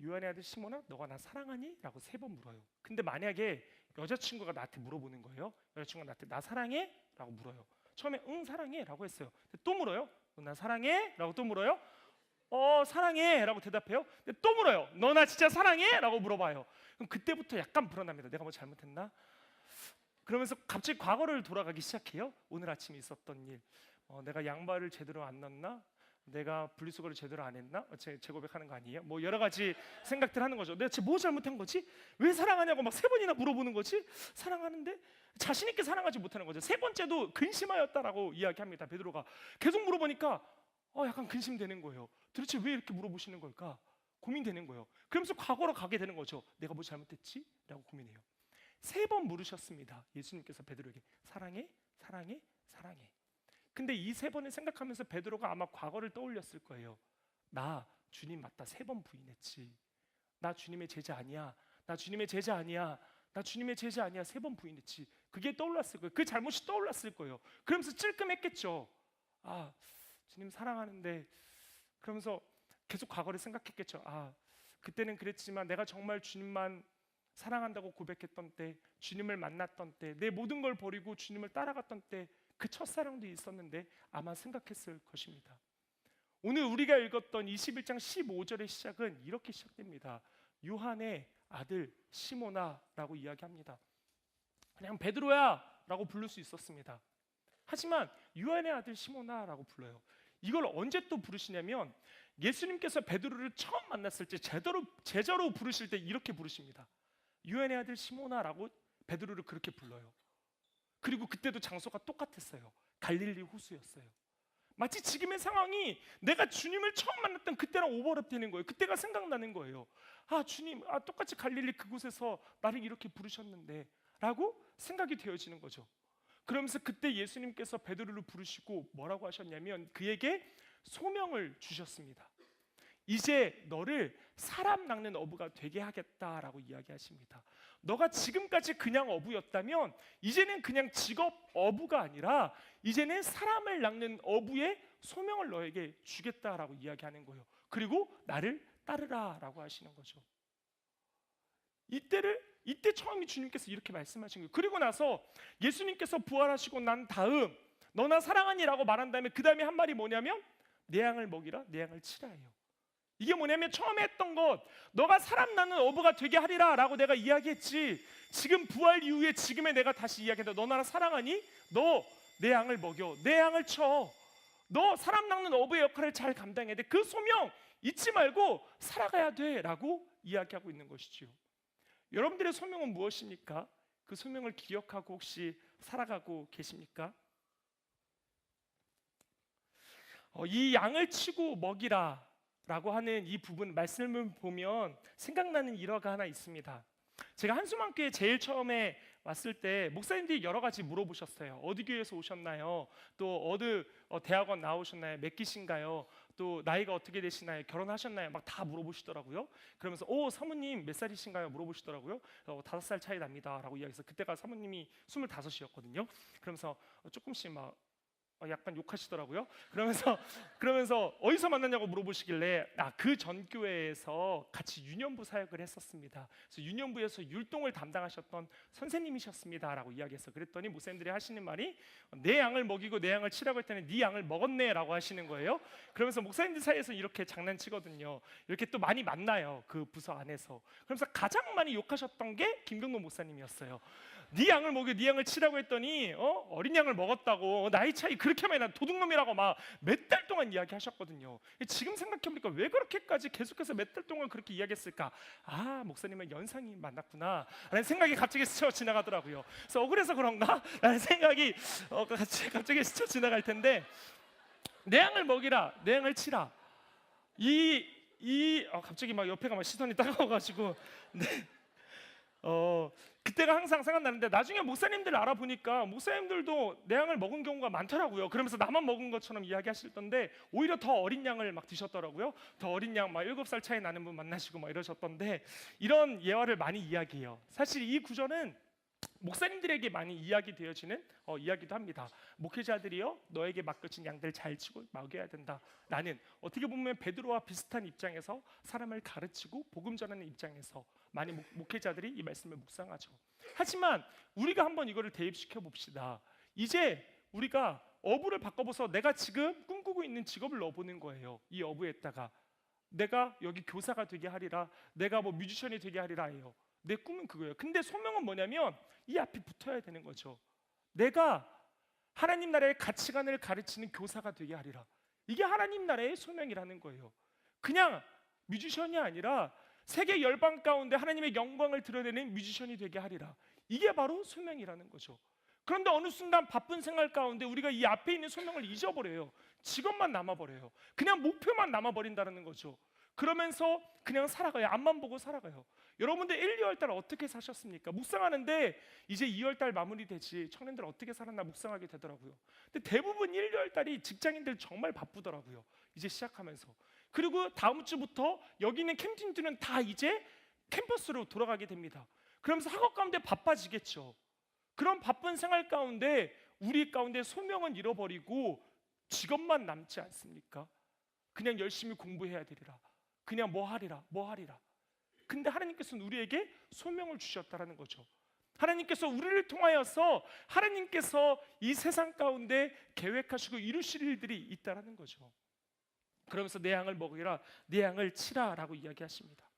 요한의 아들 시몬아, 너가 나 사랑하니? 라고 3번 물어요. 근데 만약에 여자친구가 나한테 물어보는 거예요. 여자친구가 나한테 나 사랑해? 라고 물어요. 처음에 응 사랑해 라고 했어요. 또 물어요. 너 나 사랑해? 라고 또 물어요. 사랑해 라고 대답해요. 근데 또 물어요. 너 나 진짜 사랑해? 라고 물어봐요. 그럼 그때부터 약간 불안합니다. 내가 뭐 잘못했나? 그러면서 갑자기 과거를 돌아가기 시작해요. 오늘 아침에 있었던 일, 내가 양말을 제대로 안 넣었나? 내가 분리수거를 제대로 안 했나? 제 고백하는 거 아니에요? 뭐 여러 가지 생각들 하는 거죠. 내가 뭐 잘못한 거지? 왜 사랑하냐고 막 3번이나 물어보는 거지? 사랑하는데 자신 있게 사랑하지 못하는 거죠. 3번째도 근심하였다라고 이야기합니다. 베드로가 계속 물어보니까 약간 근심되는 거예요. 도대체 왜 이렇게 물어보시는 걸까? 고민되는 거예요. 그러면서 과거로 가게 되는 거죠. 내가 뭐 잘못했지? 라고 고민해요. 3번 물으셨습니다. 예수님께서 베드로에게 사랑해? 사랑해? 사랑해. 근데 이 3번을 생각하면서 베드로가 아마 과거를 떠올렸을 거예요. 나 주님 맞다 3번 부인했지. 나 주님의 제자 아니야. 나 주님의 제자 아니야. 나 주님의 제자 아니야. 3번 부인했지. 그게 떠올랐을 거예요. 그 잘못이 떠올랐을 거예요. 그러면서 찔끔했겠죠. 주님 사랑하는데, 그러면서 계속 과거를 생각했겠죠. 그때는 그랬지만 내가 정말 주님만 사랑한다고 고백했던 때, 주님을 만났던 때, 내 모든 걸 버리고 주님을 따라갔던 때, 그 첫사랑도 있었는데 아마 생각했을 것입니다. 오늘 우리가 읽었던 21장 15절의 시작은 이렇게 시작됩니다. 요한의 아들 시모나라고 이야기합니다. 그냥 베드로야 라고 부를 수 있었습니다. 하지만 요한의 아들 시모나라고 불러요. 이걸 언제 또 부르시냐면 예수님께서 베드로를 처음 만났을 때 제자로 부르실 때 이렇게 부르십니다. 요한의 아들 시모나라고 베드로를 그렇게 불러요. 그리고 그때도 장소가 똑같았어요. 갈릴리 호수였어요. 마치 지금의 상황이 내가 주님을 처음 만났던 그때랑 오버랩되는 거예요. 그때가 생각나는 거예요. 주님, 똑같이 갈릴리 그곳에서 나를 이렇게 부르셨는데 라고 생각이 되어지는 거죠. 그러면서 그때 예수님께서 베드로를 부르시고 뭐라고 하셨냐면 그에게 소명을 주셨습니다. 이제 너를 사람 낚는 어부가 되게 하겠다라고 이야기하십니다. 너가 지금까지 그냥 어부였다면 이제는 그냥 직업 어부가 아니라 이제는 사람을 낚는 어부의 소명을 너에게 주겠다라고 이야기하는 거예요. 그리고 나를 따르라라고 하시는 거죠. 이때 처음에 주님께서 이렇게 말씀하신 거예요. 그리고 나서 예수님께서 부활하시고 난 다음 너나 사랑하니라고 말한 다음에 그 다음에 한 말이 뭐냐면 내 양을 먹이라, 내 양을 치라예요. 이게 뭐냐면 처음에 했던 것, 너가 사람 낳는 어부가 되게 하리라 라고 내가 이야기했지, 지금 부활 이후에 지금의 내가 다시 이야기한다. 너 나를 사랑하니? 너 내 양을 먹여, 내 양을 쳐. 너 사람 낳는 어부의 역할을 잘 감당해야 돼. 그 소명 잊지 말고 살아가야 돼 라고 이야기하고 있는 것이지요. 여러분들의 소명은 무엇입니까? 그 소명을 기억하고 혹시 살아가고 계십니까? 이 양을 치고 먹이라 라고 하는 이 부분 말씀을 보면 생각나는 일화가 하나 있습니다. 제가 한수만교회 제일 처음에 왔을 때 목사님들이 여러 가지 물어보셨어요. 어디 교회에서 오셨나요? 또 어디 대학원 나오셨나요? 몇 기신가요? 또 나이가 어떻게 되시나요? 결혼하셨나요? 막 다 물어보시더라고요. 그러면서 사모님 몇 살이신가요? 물어보시더라고요. 5살 차이 납니다 라고 이야기해서 그때가 사모님이 25이었거든요. 그러면서 조금씩 막 약간 욕하시더라고요. 그러면서 어디서 만났냐고 물어보시길래 그 전 교회에서 같이 유년부 사역을 했었습니다. 그래서 유년부에서 율동을 담당하셨던 선생님이셨습니다라고 이야기해서 그랬더니 목사님들이 하시는 말이 내 양을 먹이고 내 양을 치라고 했더니 네 양을 먹었네라고 하시는 거예요. 그러면서 목사님들 사이에서 이렇게 장난치거든요. 이렇게 또 많이 만나요. 그 부서 안에서. 그러면서 가장 많이 욕하셨던 게 김경록 목사님이었어요. 네 양을 먹여 네 양을 치라고 했더니 어린 양을 먹었다고, 나이 차이 그렇게 많이 나, 도둑놈이라고 막 몇 달 동안 이야기하셨거든요. 지금 생각해보니까 왜 그렇게까지 계속해서 몇 달 동안 그렇게 이야기했을까? 목사님은 연상이 만났구나 라는 생각이 갑자기 스쳐 지나가더라고요. 그래서 억울해서 그런가? 라는 생각이 갑자기 스쳐 지나갈 텐데, 내 양을 먹이라, 내 양을 치라. 갑자기 막 옆에가 막 시선이 따가워가지고 그때가 항상 생각나는데, 나중에 목사님들 알아보니까 목사님들도 내 양을 먹은 경우가 많더라고요. 그러면서 나만 먹은 것처럼 이야기하시던데 오히려 더 어린 양을 막 드셨더라고요. 더 어린 양 막 7살 차이 나는 분 만나시고 막 이러셨던데, 이런 예화를 많이 이야기해요. 사실 이 구절은 목사님들에게 많이 이야기되어지는 이야기도 합니다. 목회자들이요, 너에게 맡겨진 양들 잘 치고 먹여야 된다. 나는 어떻게 보면 베드로와 비슷한 입장에서 사람을 가르치고 복음 전하는 입장에서 많이 목회자들이 이 말씀을 묵상하죠. 하지만 우리가 한번 이거를 대입시켜 봅시다. 이제 우리가 어부를 바꿔봐서 내가 지금 꿈꾸고 있는 직업을 넣어보는 거예요. 이 어부에다가 내가 여기 교사가 되게 하리라, 내가 뭐 뮤지션이 되게 하리라 해요. 내 꿈은 그거예요. 근데 소명은 뭐냐면 이 앞이 붙어야 되는 거죠. 내가 하나님 나라의 가치관을 가르치는 교사가 되게 하리라. 이게 하나님 나라의 소명이라는 거예요. 그냥 뮤지션이 아니라 세계 열방 가운데 하나님의 영광을 드러내는 뮤지션이 되게 하리라. 이게 바로 소명이라는 거죠. 그런데 어느 순간 바쁜 생활 가운데 우리가 이 앞에 있는 소명을 잊어버려요. 직업만 남아버려요. 그냥 목표만 남아버린다는 거죠. 그러면서 그냥 살아가요. 앞만 보고 살아가요. 여러분들 1, 2월달 어떻게 사셨습니까? 묵상하는데 이제 2월달 마무리되지 청년들 어떻게 살았나 묵상하게 되더라고요. 근데 대부분 1, 2월달이 직장인들 정말 바쁘더라고요. 이제 시작하면서. 그리고 다음 주부터 여기 있는 캠핑들은 다 이제 캠퍼스로 돌아가게 됩니다. 그러면서 학업 가운데 바빠지겠죠. 그런 바쁜 생활 가운데 우리 가운데 소명은 잃어버리고 직업만 남지 않습니까? 그냥 열심히 공부해야 되리라. 그냥 뭐 하리라. 근데 하나님께서는 우리에게 소명을 주셨다라는 거죠. 하나님께서 우리를 통하여서 하나님께서 이 세상 가운데 계획하시고 이루실 일들이 있다라는 거죠. 그러면서 내 양을 먹으라, 내 양을 치라라고 이야기하십니다.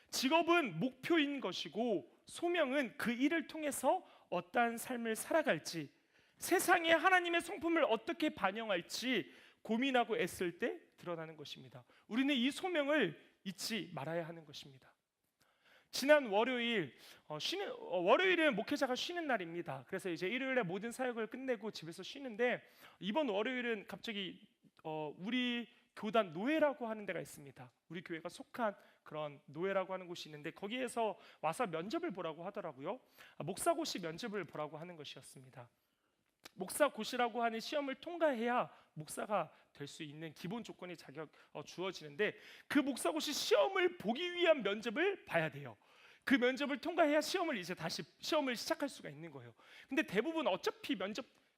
직업은 목표인 것이고 소명은 그 일을 통해서 어떠한 삶을 살아갈지, 세상에 하나님의 성품을 어떻게 반영할지 고민하고 애쓸 때 드러나는 것입니다. 우리는 이 소명을 잊지 말아야 하는 것입니다. 지난 월요일 월요일은 목회자가 쉬는 날입니다. 그래서 이제 일요일에 모든 사역을 끝내고 집에서 쉬는데 이번 월요일은 갑자기 우리 교단 노회라고 하는 데가 있습니다. 우리 교회가 속한 그런 노회라고 하는 곳이 있는데 거기에서 와서 면접을 보라고 하더라고요. 목사고시 면접을 보라고 하는 것이었습니다. 목사고시라고 하는 시험을 통과해야 목사가 될 수 있는 기본 조건이 주어지는데 그 목사고시 시험을 보기 위한 면접을 봐야 돼요. 그 면접을 통과해야 이제 다시 시험을 시작할 수가 있는 거예요. 근데 대부분 어차피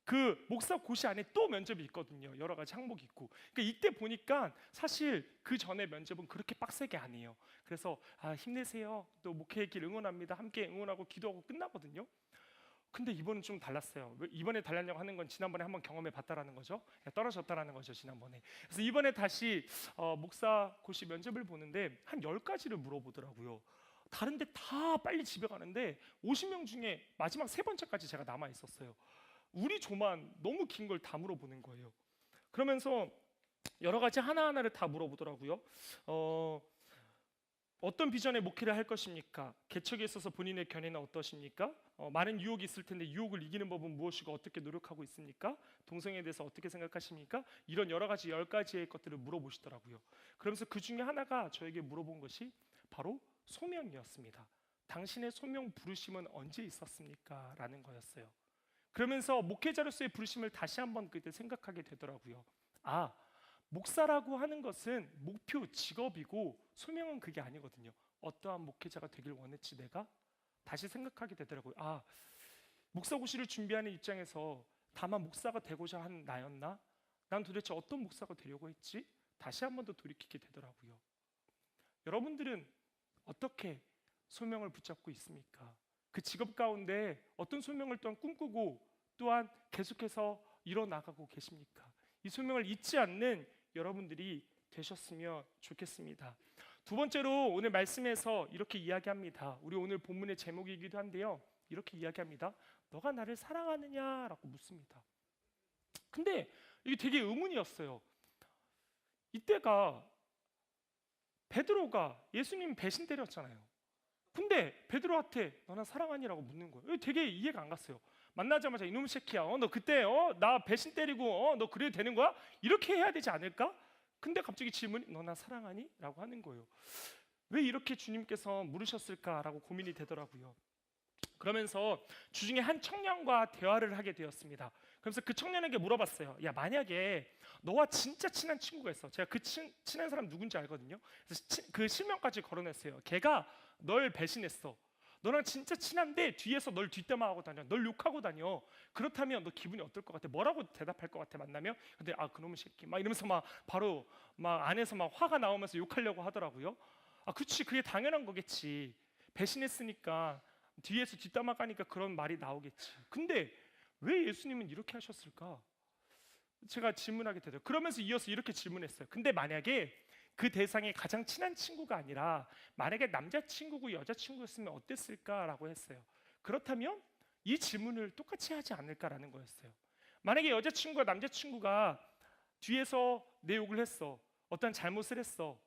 그 목사고시 안에 또 면접이 있거든요. 여러 가지 항목이 있고. 그러니까 이때 보니까 사실 그 전에 면접은 그렇게 빡세게 안 해요. 그래서 힘내세요. 또 목회의 길 응원합니다. 함께 응원하고 기도하고 끝나거든요. 근데 이번은 좀 달랐어요. 이번에 달랐냐고 하는 건 지난번에 한번 경험해 봤다라는 거죠. 떨어졌다라는 거죠, 지난번에. 그래서 이번에 다시 목사고시 면접을 보는데 한 10가지를 물어보더라고요. 다른데 다 빨리 집에 가는데 50명 중에 마지막 3번째까지 제가 남아 있었어요. 우리 조만 너무 긴 걸 다 물어보는 거예요. 그러면서 여러 가지 하나하나를 다 물어보더라고요. 어떤 비전의 목회를 할 것입니까? 개척에 있어서 본인의 견해는 어떠십니까? 많은 유혹이 있을 텐데 유혹을 이기는 법은 무엇이고 어떻게 노력하고 있습니까? 동성애에 대해서 어떻게 생각하십니까? 이런 여러 가지 10가지의 것들을 물어보시더라고요. 그러면서 그 중에 하나가 저에게 물어본 것이 바로 소명이었습니다. 당신의 소명 부르심은 언제 있었습니까? 라는 거였어요. 그러면서 목회자로서의 부르심을 다시 한번 그때 생각하게 되더라고요. 목사라고 하는 것은 목표, 직업이고 소명은 그게 아니거든요. 어떠한 목회자가 되길 원했지 내가? 다시 생각하게 되더라고요. 목사고시를 준비하는 입장에서 다만 목사가 되고자 한 나였나? 난 도대체 어떤 목사가 되려고 했지? 다시 한 번 더 돌이키게 되더라고요. 여러분들은 어떻게 소명을 붙잡고 있습니까? 그 직업 가운데 어떤 소명을 또한 꿈꾸고 또한 계속해서 이뤄나가고 계십니까? 이 소명을 잊지 않는 여러분들이 되셨으면 좋겠습니다. 두 번째로 오늘 말씀에서 이렇게 이야기합니다. 우리 오늘 본문의 제목이기도 한데요. 이렇게 이야기합니다. 너가 나를 사랑하느냐라고 묻습니다. 근데 이게 되게 의문이었어요. 이때가 베드로가 예수님 배신 때렸잖아요. 근데 베드로한테 너나 사랑하니라고 묻는 거예요. 이거 되게 이해가 안 갔어요. 만나자마자 이놈 새끼야, 너 그때 나 배신 때리고 너 그래도 되는 거야? 이렇게 해야 되지 않을까? 근데 갑자기 질문이 너 나 사랑하니? 라고 하는 거예요. 왜 이렇게 주님께서 물으셨을까라고 고민이 되더라고요. 그러면서 주중에 한 청년과 대화를 하게 되었습니다. 그래서 그 청년에게 물어봤어요. 야, 만약에 너와 진짜 친한 친구가 있어. 제가 그 친한 사람 누군지 알거든요. 그래서 그 실명까지 걸어냈어요. 걔가 널 배신했어. 너랑 진짜 친한데 뒤에서 널 뒷담화하고 다녀. 널 욕하고 다녀. 그렇다면 너 기분이 어떨 것 같아? 뭐라고 대답할 것 같아? 만나면? 근데 그놈의 새끼 막 이러면서 막 바로 막 안에서 막 화가 나오면서 욕하려고 하더라고요. 그치, 그게 당연한 거겠지. 배신했으니까 뒤에서 뒷담화 까니까 그런 말이 나오겠지. 근데 왜 예수님은 이렇게 하셨을까? 제가 질문하게 되죠. 그러면서 이어서 이렇게 질문했어요. 근데 만약에 그 대상이 가장 친한 친구가 아니라 만약에 남자친구고 여자친구였으면 어땠을까라고 했어요. 그렇다면 이 질문을 똑같이 하지 않을까라는 거였어요. 만약에 여자친구가 남자친구가 뒤에서 내 욕을 했어. 어떤 잘못을 했어.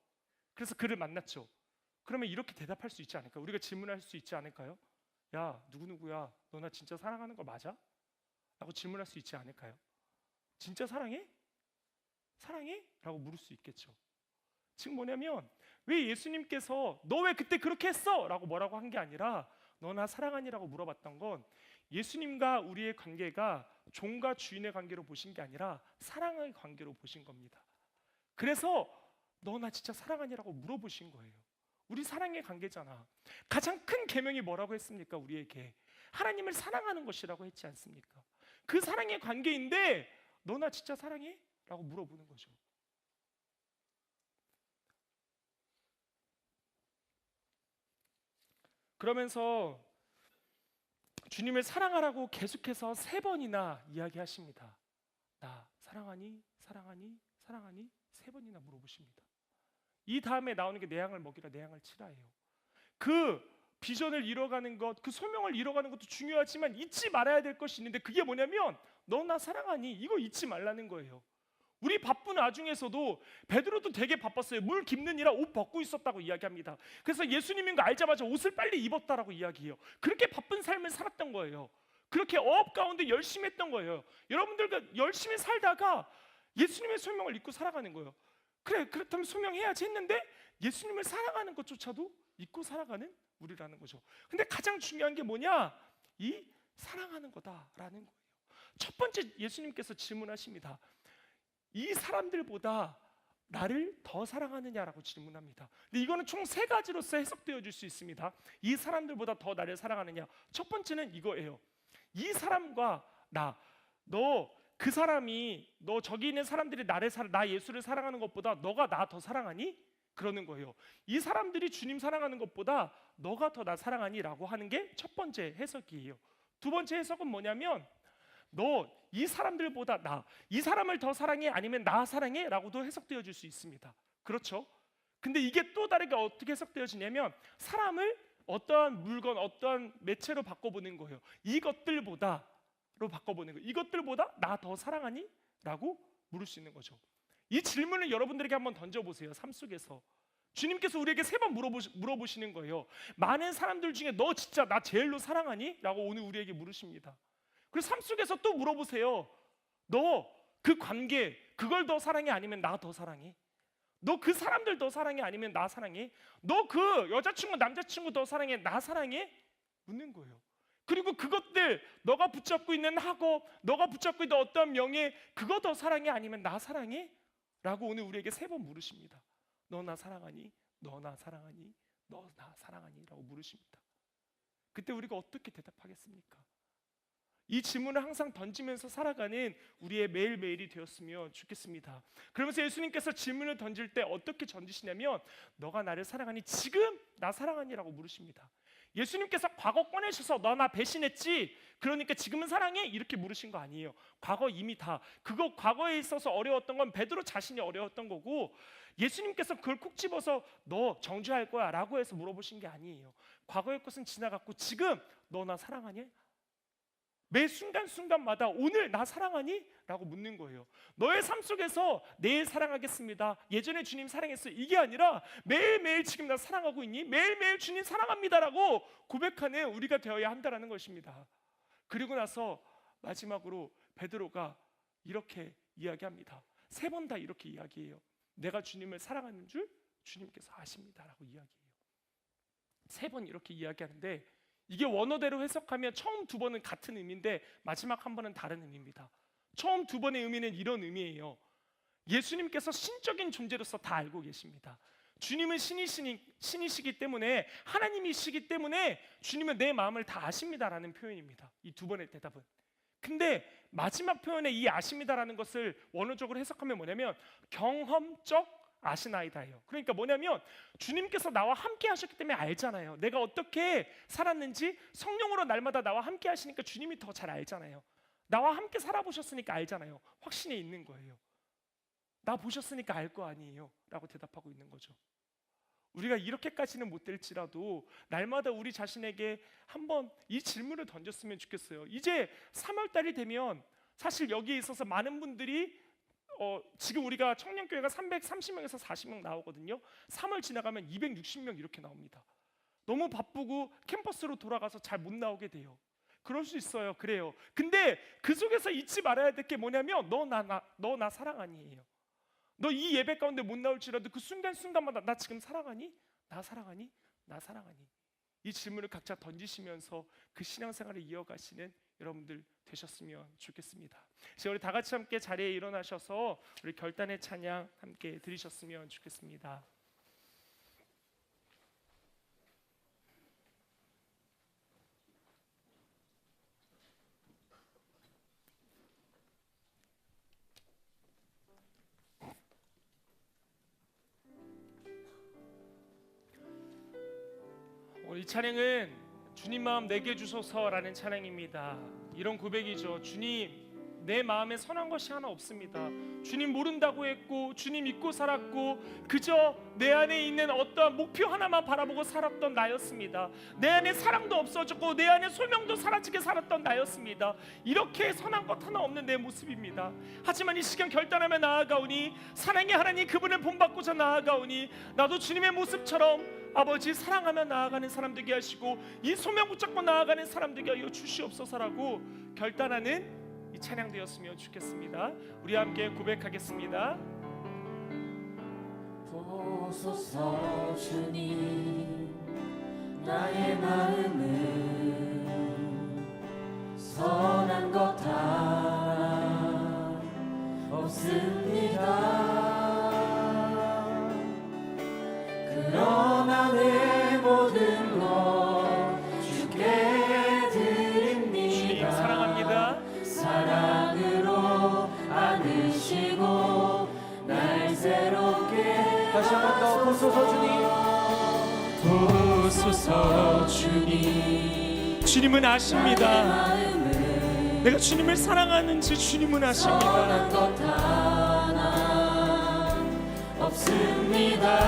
그래서 그를 만났죠. 그러면 이렇게 대답할 수 있지 않을까? 우리가 질문할 수 있지 않을까요? 야, 누구누구야, 너 나 진짜 사랑하는 거 맞아? 라고 질문할 수 있지 않을까요? 진짜 사랑해? 사랑해? 라고 물을 수 있겠죠. 즉 뭐냐면 왜 예수님께서 너 왜 그때 그렇게 했어? 라고 뭐라고 한 게 아니라 너 나 사랑하니라고 물어봤던 건 예수님과 우리의 관계가 종과 주인의 관계로 보신 게 아니라 사랑의 관계로 보신 겁니다. 그래서 너 나 진짜 사랑하니라고 물어보신 거예요. 우리 사랑의 관계잖아. 가장 큰 계명이 뭐라고 했습니까? 우리에게 하나님을 사랑하는 것이라고 했지 않습니까? 그 사랑의 관계인데 너 나 진짜 사랑해? 라고 물어보는 거죠. 그러면서 주님을 사랑하라고 계속해서 3번이나 이야기하십니다. 나 사랑하니? 사랑하니? 사랑하니? 3번이나 물어보십니다. 이 다음에 나오는 게 내 양을 먹이라 내 양을 치라예요. 그 비전을 이뤄가는 것, 그 소명을 이뤄가는 것도 중요하지만 잊지 말아야 될 것이 있는데 그게 뭐냐면 너 나 사랑하니? 이거 잊지 말라는 거예요. 우리 바쁜 와중에서도 베드로도 되게 바빴어요. 물 깁느니라 옷 벗고 있었다고 이야기합니다. 그래서 예수님인 거 알자마자 옷을 빨리 입었다라고 이야기해요. 그렇게 바쁜 삶을 살았던 거예요. 그렇게 어업 가운데 열심히 했던 거예요. 여러분들과 열심히 살다가 예수님의 소명을 잊고 살아가는 거예요. 그래, 그렇다면 소명해야지 했는데 예수님을 사랑하는 것조차도 잊고 살아가는 우리라는 거죠. 근데 가장 중요한 게 뭐냐? 이 사랑하는 거다라는 거예요. 첫 번째 예수님께서 질문하십니다. 이 사람들보다 나를 더 사랑하느냐라고 질문합니다. 근데 이거는 총 3가지로서 해석되어질 수 있습니다. 이 사람들보다 더 나를 사랑하느냐. 첫 번째는 이거예요. 이 사람과 나, 너 그 사람이 너 저기 있는 사람들이 나 예수를 사랑하는 것보다 너가 나 더 사랑하니? 그러는 거예요. 이 사람들이 주님 사랑하는 것보다 너가 더 나 사랑하니라고 하는 게 첫 번째 해석이에요. 두 번째 해석은 뭐냐면 너 이 사람들보다 이 사람을 더 사랑해? 아니면 나 사랑해? 라고도 해석되어질 수 있습니다. 그렇죠? 근데 이게 또 다르게 어떻게 해석되어지냐면 사람을 어떠한 물건, 어떠한 매체로 바꿔보는 거예요. 이것들보다로 바꿔보는 거예요. 이것들보다 나 더 사랑하니? 라고 물을 수 있는 거죠. 이 질문을 여러분들에게 한번 던져보세요. 삶 속에서 주님께서 우리에게 3번 물어보시는 거예요. 많은 사람들 중에 너 진짜 나 제일로 사랑하니? 라고 오늘 우리에게 물으십니다. 그리고 삶 속에서 또 물어보세요. 너 그 관계 그걸 더 사랑해? 아니면 나 더 사랑해? 너 그 사람들 더 사랑해? 아니면 나 사랑해? 너 그 여자친구 남자친구 더 사랑해? 나 사랑해? 묻는 거예요. 그리고 그것들 너가 붙잡고 있는 학업, 너가 붙잡고 있는 어떤 명예 그거 더 사랑해? 아니면 나 사랑해? 라고 오늘 우리에게 3번 물으십니다. 너 나 사랑하니? 너 나 사랑하니? 너 나 사랑하니? 라고 물으십니다. 그때 우리가 어떻게 대답하겠습니까? 이 질문을 항상 던지면서 살아가는 우리의 매일매일이 되었으면 좋겠습니다. 그러면서 예수님께서 질문을 던질 때 어떻게 던지시냐면 너가 나를 사랑하니? 지금 나 사랑하니라고 물으십니다. 예수님께서 과거 꺼내셔서 너 나 배신했지? 그러니까 지금은 사랑해? 이렇게 물으신 거 아니에요. 과거 이미 다 그거 과거에 있어서 어려웠던 건 베드로 자신이 어려웠던 거고 예수님께서 그걸 콕 집어서 너 정죄할 거야 라고 해서 물어보신 게 아니에요. 과거의 것은 지나갔고 지금 너 나 사랑하니? 매 순간순간마다 오늘 나 사랑하니? 라고 묻는 거예요. 너의 삶 속에서 내일 사랑하겠습니다. 예전에 주님 사랑했어요. 이게 아니라 매일매일 지금 나 사랑하고 있니? 매일매일 주님 사랑합니다라고 고백하는 우리가 되어야 한다는 것입니다. 그리고 나서 마지막으로 베드로가 이렇게 이야기합니다. 3번 다 이렇게 이야기해요. 내가 주님을 사랑하는 줄 주님께서 아십니다라고 이야기해요. 3번 이렇게 이야기하는데 이게 원어대로 해석하면 처음 2번은 같은 의미인데 마지막 한 번은 다른 의미입니다. 처음 2번의 의미는 이런 의미예요. 예수님께서 신적인 존재로서 다 알고 계십니다. 주님은 신이시기 때문에 하나님이시기 때문에 주님은 내 마음을 다 아십니다라는 표현입니다. 이 2번의 대답은. 근데 마지막 표현에 이 아십니다라는 것을 원어적으로 해석하면 뭐냐면 경험적 아시나이다예요. 그러니까 뭐냐면 주님께서 나와 함께 하셨기 때문에 알잖아요. 내가 어떻게 살았는지 성령으로 날마다 나와 함께 하시니까 주님이 더 잘 알잖아요. 나와 함께 살아보셨으니까 알잖아요. 확신이 있는 거예요. 나 보셨으니까 알 거 아니에요 라고 대답하고 있는 거죠. 우리가 이렇게까지는 못 될지라도 날마다 우리 자신에게 한번 이 질문을 던졌으면 좋겠어요. 이제 3월달이 되면 사실 여기에 있어서 많은 분들이 지금 우리가 청년교회가 330명에서 40명 나오거든요. 3월 지나가면 260명 이렇게 나옵니다. 너무 바쁘고 캠퍼스로 돌아가서 잘 못 나오게 돼요. 그럴 수 있어요. 그래요. 근데 그 속에서 잊지 말아야 될 게 뭐냐면 너 나 사랑하니예요. 너 이 예배 가운데 못 나올지라도 그 순간순간마다 나 지금 사랑하니? 나 사랑하니? 나 사랑하니? 이 질문을 각자 던지시면서 그 신앙생활을 이어가시는 여러분들 되셨으면 좋겠습니다. 이제 우리 다 같이 함께 자리에 일어나셔서 우리 결단의 찬양 함께 드리셨으면 좋겠습니다. 오늘 이 찬양은 주님 마음 내게 주소서라는 찬양입니다. 이런 고백이죠. 주님, 내 마음에 선한 것이 하나 없습니다. 주님 모른다고 했고 주님 잊고 살았고 그저 내 안에 있는 어떠한 목표 하나만 바라보고 살았던 나였습니다. 내 안에 사랑도 없어졌고 내 안에 소명도 사라지게 살았던 나였습니다. 이렇게 선한 것 하나 없는 내 모습입니다. 하지만 이 시간 결단하며 나아가오니 사랑의 하나님 그분을 본받고자 나아가오니 나도 주님의 모습처럼 아버지 사랑하며 나아가는 사람 되게 하시고 이 소명 붙잡고 나아가는 사람 되게 하여 주시옵소서라고 결단하는 이 찬양 되었으면 좋겠습니다. 우리 함께 고백하겠습니다. 보소서 주님 나의 마음은 선한 것 하나 없습니다. 그러나 내 모든 것 주께 드립니다. 주님 사랑합니다. 사랑으로 안으시고 날 새롭게 다시 한 번 더 보소서 주님. 보소서 주님. 주님은 아십니다. 내가 주님을 사랑하는지 주님은 아십니다. 선한 것 하나 없습니다.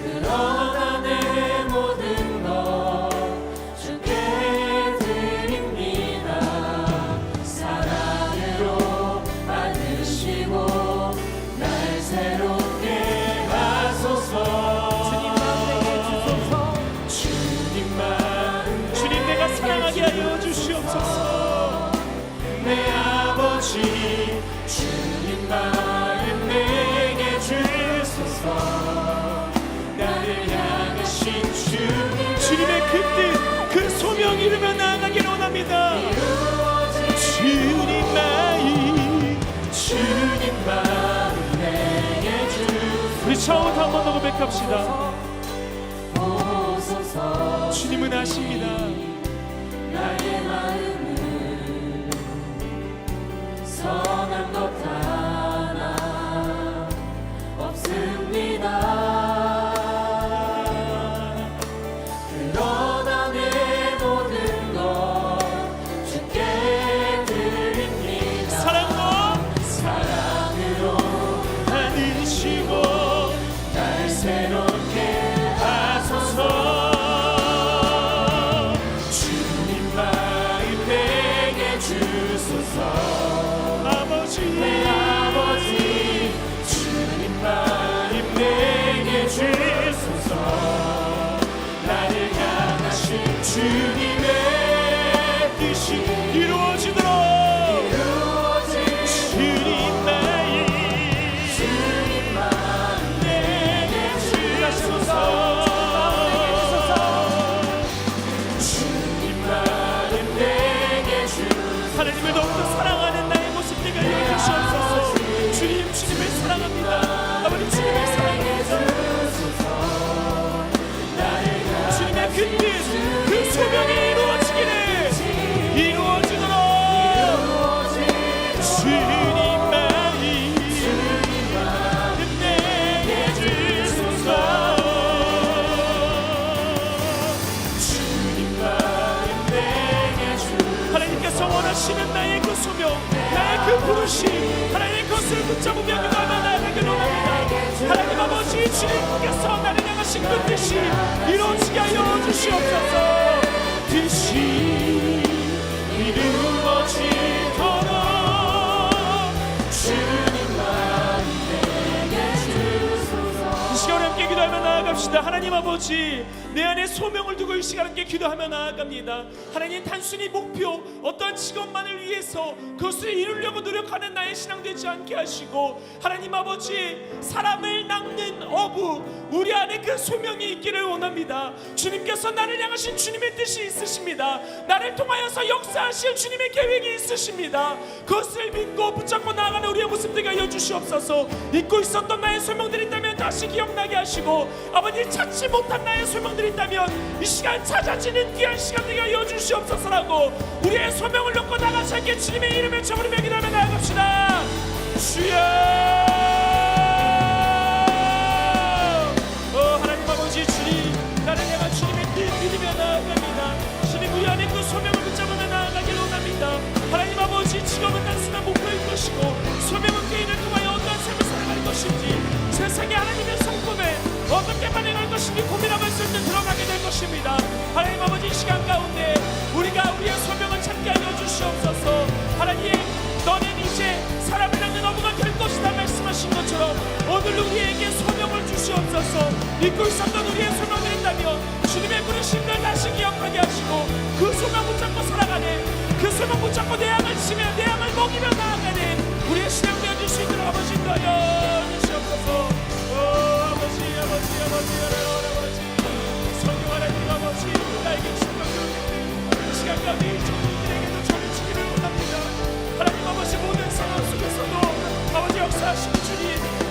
그러나 내 모든 것 주께 드립니다. 사랑으로 안으시고 날 새롭게 하소서. 주님 마음 주님 내가 사랑하게 하여 주시옵소서. 내 아버지 주님 마음 내게 주소서. 나를 향하신 주님의 그 뜻, 그 소명 이루며 나아가기를 원합니다. 주님 마음 내게 주소서. 우리 처음부터 한 번 더 고백합시다. 보소서. 주님은 아십니다. 나의 마음은 선한 것 하나 없습니다. 그러나 내 모든 것 주께 드립니다. 사랑으로 안으시고 날 새롭게 하소서. 주님 마음 내게 주소서. 아버지 내 붙잡으며 기도하며 나아가기를 원합니다. 하나님 아버지, 주님께서 나를 향하신 그 뜻이 이루어지게 하여 주시옵소서. 뜻이 이루어지도록 주님만 내게 주소서. 이 시간에 함께 기도하며 나아갑시다. 하나님 아버지, 내 안에 소명을 두고 이 시간 함께 기도하며 나아갑니다. 하나님, 단순히 목표, 어떠한 직업만을 위해서 그것을 이루려고 노력하는 나의 신앙 되지 않게 하시고, 하나님 아버지, 사람을 낚는 어부, 우리 안에 그 소명이 있기를 원합니다. 주님께서 나를 향하신 주님의 뜻이 있으십니다. 나를 통하여서 역사하실 주님의 계획이 있으십니다. 그것을 믿고 붙잡고 나아가는 우리의 모습 되게 하여 주시옵소서. 잊고 있었던 나의 소명들이 있다면 다시 기억나게 하시고, 아버지, 찾지 못한 나의 소명들이 있다면 이 시간 찾아지는 귀한 시간 되게 하여 주시옵소서라고 우리의 소명을 놓고 나가지 않게 주님의 이름을 저부르며 기도하며 나아갑시다. 주여, 하나님 아버지, 주님, 나를 향한 주님의 뜻 믿으며 나아갑니다. 주님, 우리 안에 그 소명을 붙잡으며 나아가기를 원합니다. 하나님 아버지, 직업은 단순한 목표일 것이고, 소명은 개인을 통하여 어떠한 삶을 살아갈 것인지, 세상에 하나님의 성품에 어떻게 반응할 것인지 고민하고 있을 때 드러나게 될 것입니다. 하나님 아버지, 이 시간 가운데 우리가 우리의 소명을 찾게 하여 주시옵소서. 하나님, 너는 이제 사람을 낳는 어부가 될 것이다 말씀하신 것처럼 오늘 우리에게 소명을 주시옵소서. 잊고 있었던 우리의 소명들이 있다면 주님의 부르심을 다시 기억하게 하시고, 그 소명 붙잡고 살아가는, 그 소명 붙잡고 내 양을 치며 내 양을 먹이며 나아가는 우리의 신앙 되어줄 수 있도록 아버지 인도하여 주시옵소서. 아버지, 성령 하나님 아버지, 나에게 신명을 시간 가운데 이 종들에게도 전해주기를 원합니다. 하나님 아버지, 모든 상황 속에서도 아버지 역사하시는 주님,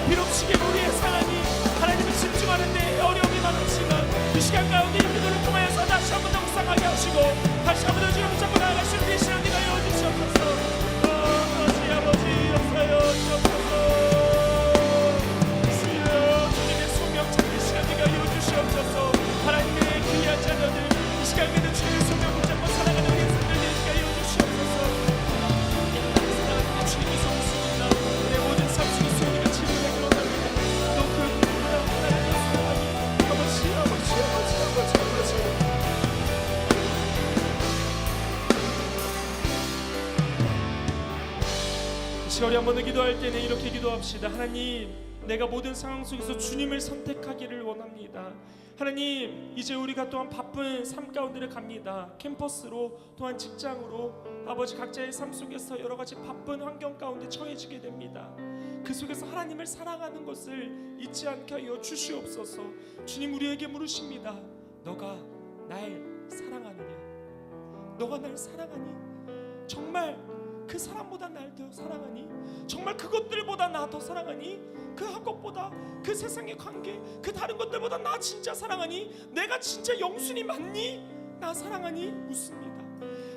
비록 시계 우리의 상황이 하나님을 집중하는데 어려움이 많았지만 이 시간 가운데 이 기도를 통하여서 다시 한번 더 묵상하게 하시고, 다시 한번 더 주님 붙잡고 나아가시는 우리의 신앙 되게 하여 주시옵소서. 아버지 역사여 주옵소서. 하나님의 귀한 자녀들, 이 시간에는 주님의 소명 붙잡고 살아가는 우리의 삶을 되게 하여 주시옵소서. 사랑하는 주님이 속습니다. 내 모든 삶 속에서 우리가 치료되기를 원합니다. 또그 누구보다 나를 사랑하니 아버지. 이 시간에 한 번 더 기도할 때는 이렇게 기도합시다. 하나님, 내가 모든 상황 속에서 주님을 선택하기를 원합니다. 하나님, 이제 우리가 또한 바쁜 삶 가운데를 갑니다. 캠퍼스로, 또한 직장으로, 아버지, 각자의 삶 속에서 여러 가지 바쁜 환경 가운데 처해지게 됩니다. 그 속에서 하나님을 사랑하는 것을 잊지 않게 하여 주시옵소서. 주님, 우리에게 물으십니다. 너가 날 사랑하느냐? 너가 날 사랑하니? 정말 그 사람보다 날 더 사랑하니? 정말 그것들보다 나 더 사랑하니? 그 학업보다, 그 세상의 관계, 그 다른 것들보다 나 진짜 사랑하니? 내가 진짜 영순이 맞니? 나 사랑하니? 묻습니다.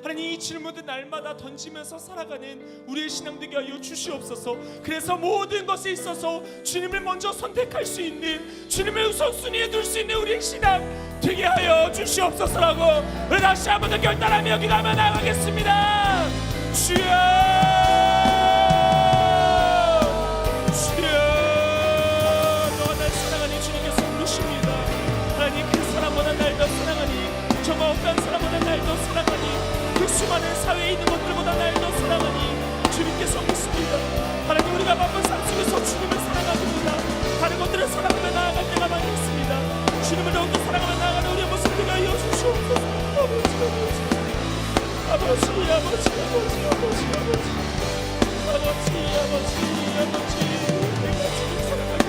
하나님, 이 질문을 날마다 던지면서 살아가는 우리의 신앙 되게 하여 주시옵소서. 그래서 모든 것에 있어서 주님을 먼저 선택할 수 있는, 주님을 우선순위에 둘 수 있는 우리의 신앙 되게 하여 주시옵소서라고 우리 다시 한번 더 결단하며 기도하며 나아가겠습니다. 주여, 정말 어떤 사람보다 날 더 사랑하니, 그 수많은 사회에 있는 것들보다 날 더 사랑하니 주님께서 묻습니다. 하나님, 우리가 바쁜 삶 속에서 주님을 사랑합니다. 다른 것들을 사랑하며 나아갈 때가 많이 있습니다. 주님을 더욱더 사랑하며 나아가는 우리의 모습을 하여 주시옵소서. 아버지, 내가 주님 사랑합니다.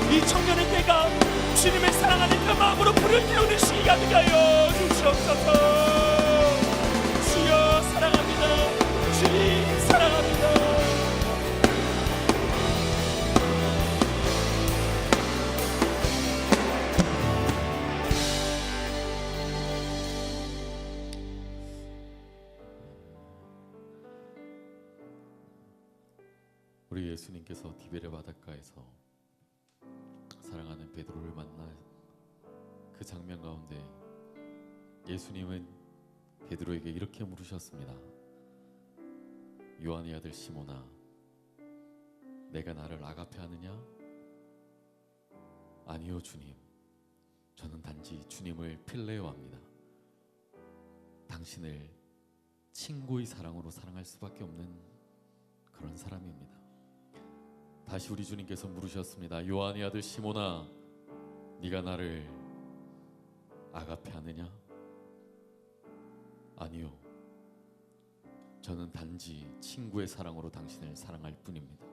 이 청년의 때가 주님을 사랑하는 그 마음으로 불을 태우는 시기가 되게 하여 주시옵소서. 주여, 사랑합니다. 주님 우리 예수님께서 디베레 바닷가에서 사랑하는 베드로를 만나 그 장면 가운데 예수님은 베드로에게 이렇게 물으셨습니다. 요한의 아들 시몬아, 내가 나를 아가페하느냐? 아니요 주님, 저는 단지 주님을 필레오합니다. 당신을 친구의 사랑으로 사랑할 수밖에 없는 그런 사람입니다. 다시 우리 주님께서 물으셨습니다. 요한의 아들 시몬아, 네가 나를 아가페하느냐? 아니요, 저는 단지 친구의 사랑으로 당신을 사랑할 뿐입니다.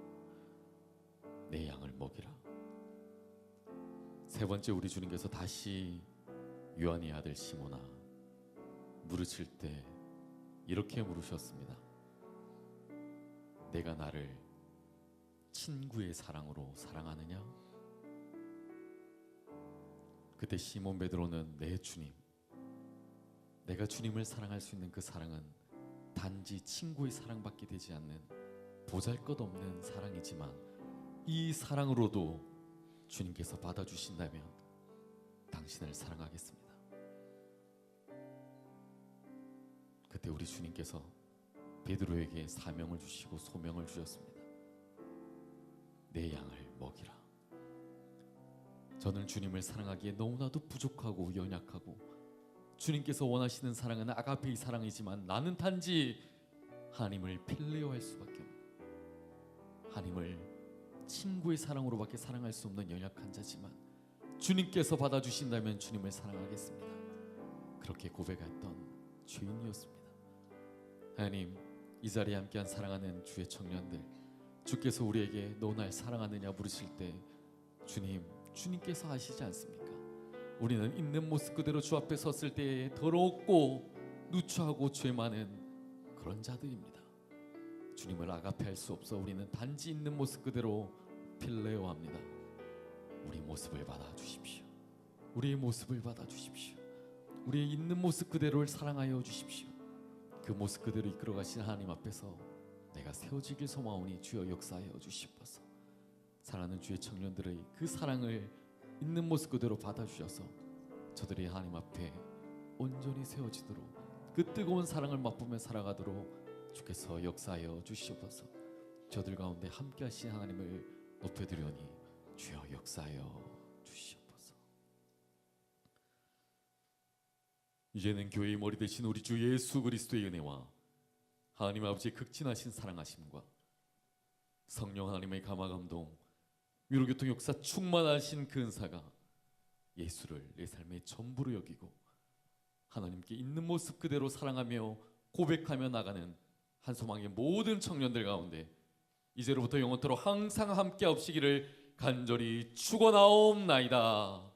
내 양을 먹이라. 세 번째 우리 주님께서 다시 요한의 아들 시몬아, 물으실 때 이렇게 물으셨습니다. 내가 나를 친구의 사랑으로 사랑하느냐? 그때 시몬 베드로는 네 주님, 내가 주님을 사랑할 수 있는 그 사랑은 단지 친구의 사랑밖에 되지 않는 보잘것없는 사랑이지만 이 사랑으로도 주님께서 받아주신다면 당신을 사랑하겠습니다. 그때 우리 주님께서 베드로에게 사명을 주시고 소명을 주셨습니다. 내 양을 먹이라. 저는 주님을 사랑하기에 너무나도 부족하고 연약하고, 주님께서 원하시는 사랑은 아가페의 사랑이지만 나는 단지 하나님을 필레오할 수밖에 없는, 하나님을 친구의 사랑으로밖에 사랑할 수 없는 연약한 자지만 주님께서 받아주신다면 주님을 사랑하겠습니다. 그렇게 고백했던 죄인이었습니다. 하나님, 이 자리에 함께한 사랑하는 주의 청년들, 주께서 우리에게 너 날 사랑하느냐 물으실 때 주님께서 아시지 않습니까? 우리는 있는 모습 그대로 주 앞에 섰을 때에 더럽고 누추하고 죄 많은 그런 자들입니다. 주님을 아가페할 수 없어 우리는 단지 있는 모습 그대로 필레오합니다. 우리 모습을 받아주십시오. 우리의 모습을 받아주십시오. 우리의 있는 모습 그대로를 사랑하여 주십시오. 그 모습 그대로 이끌어가신 하나님 앞에서 내가 세워지길 소망하오니 주여 역사하여 주시옵소서. 사랑하는 주의 청년들의 그 사랑을 있는 모습 그대로 받아주셔서 저들이 하나님 앞에 온전히 세워지도록 그 뜨거운 사랑을 맛보며 살아가도록 주께서 역사하여 주시옵소서. 저들 가운데 함께 하신 하나님을 높여드리오니 주여 역사하여 주시옵소서. 이제는 교회의 머리 되신 우리 주 예수 그리스도의 은혜와 하나님 아버지의 극진하신 사랑하심과 성령 하나님의 감화감동 위로교통 역사 충만하신 그 은사가 예수를 내 삶의 전부로 여기고 하나님께 있는 모습 그대로 사랑하며 고백하며 나가는 한소망의 모든 청년들 가운데 이제로부터 영원토록 항상 함께 하시기를 간절히 축원하옵나이다.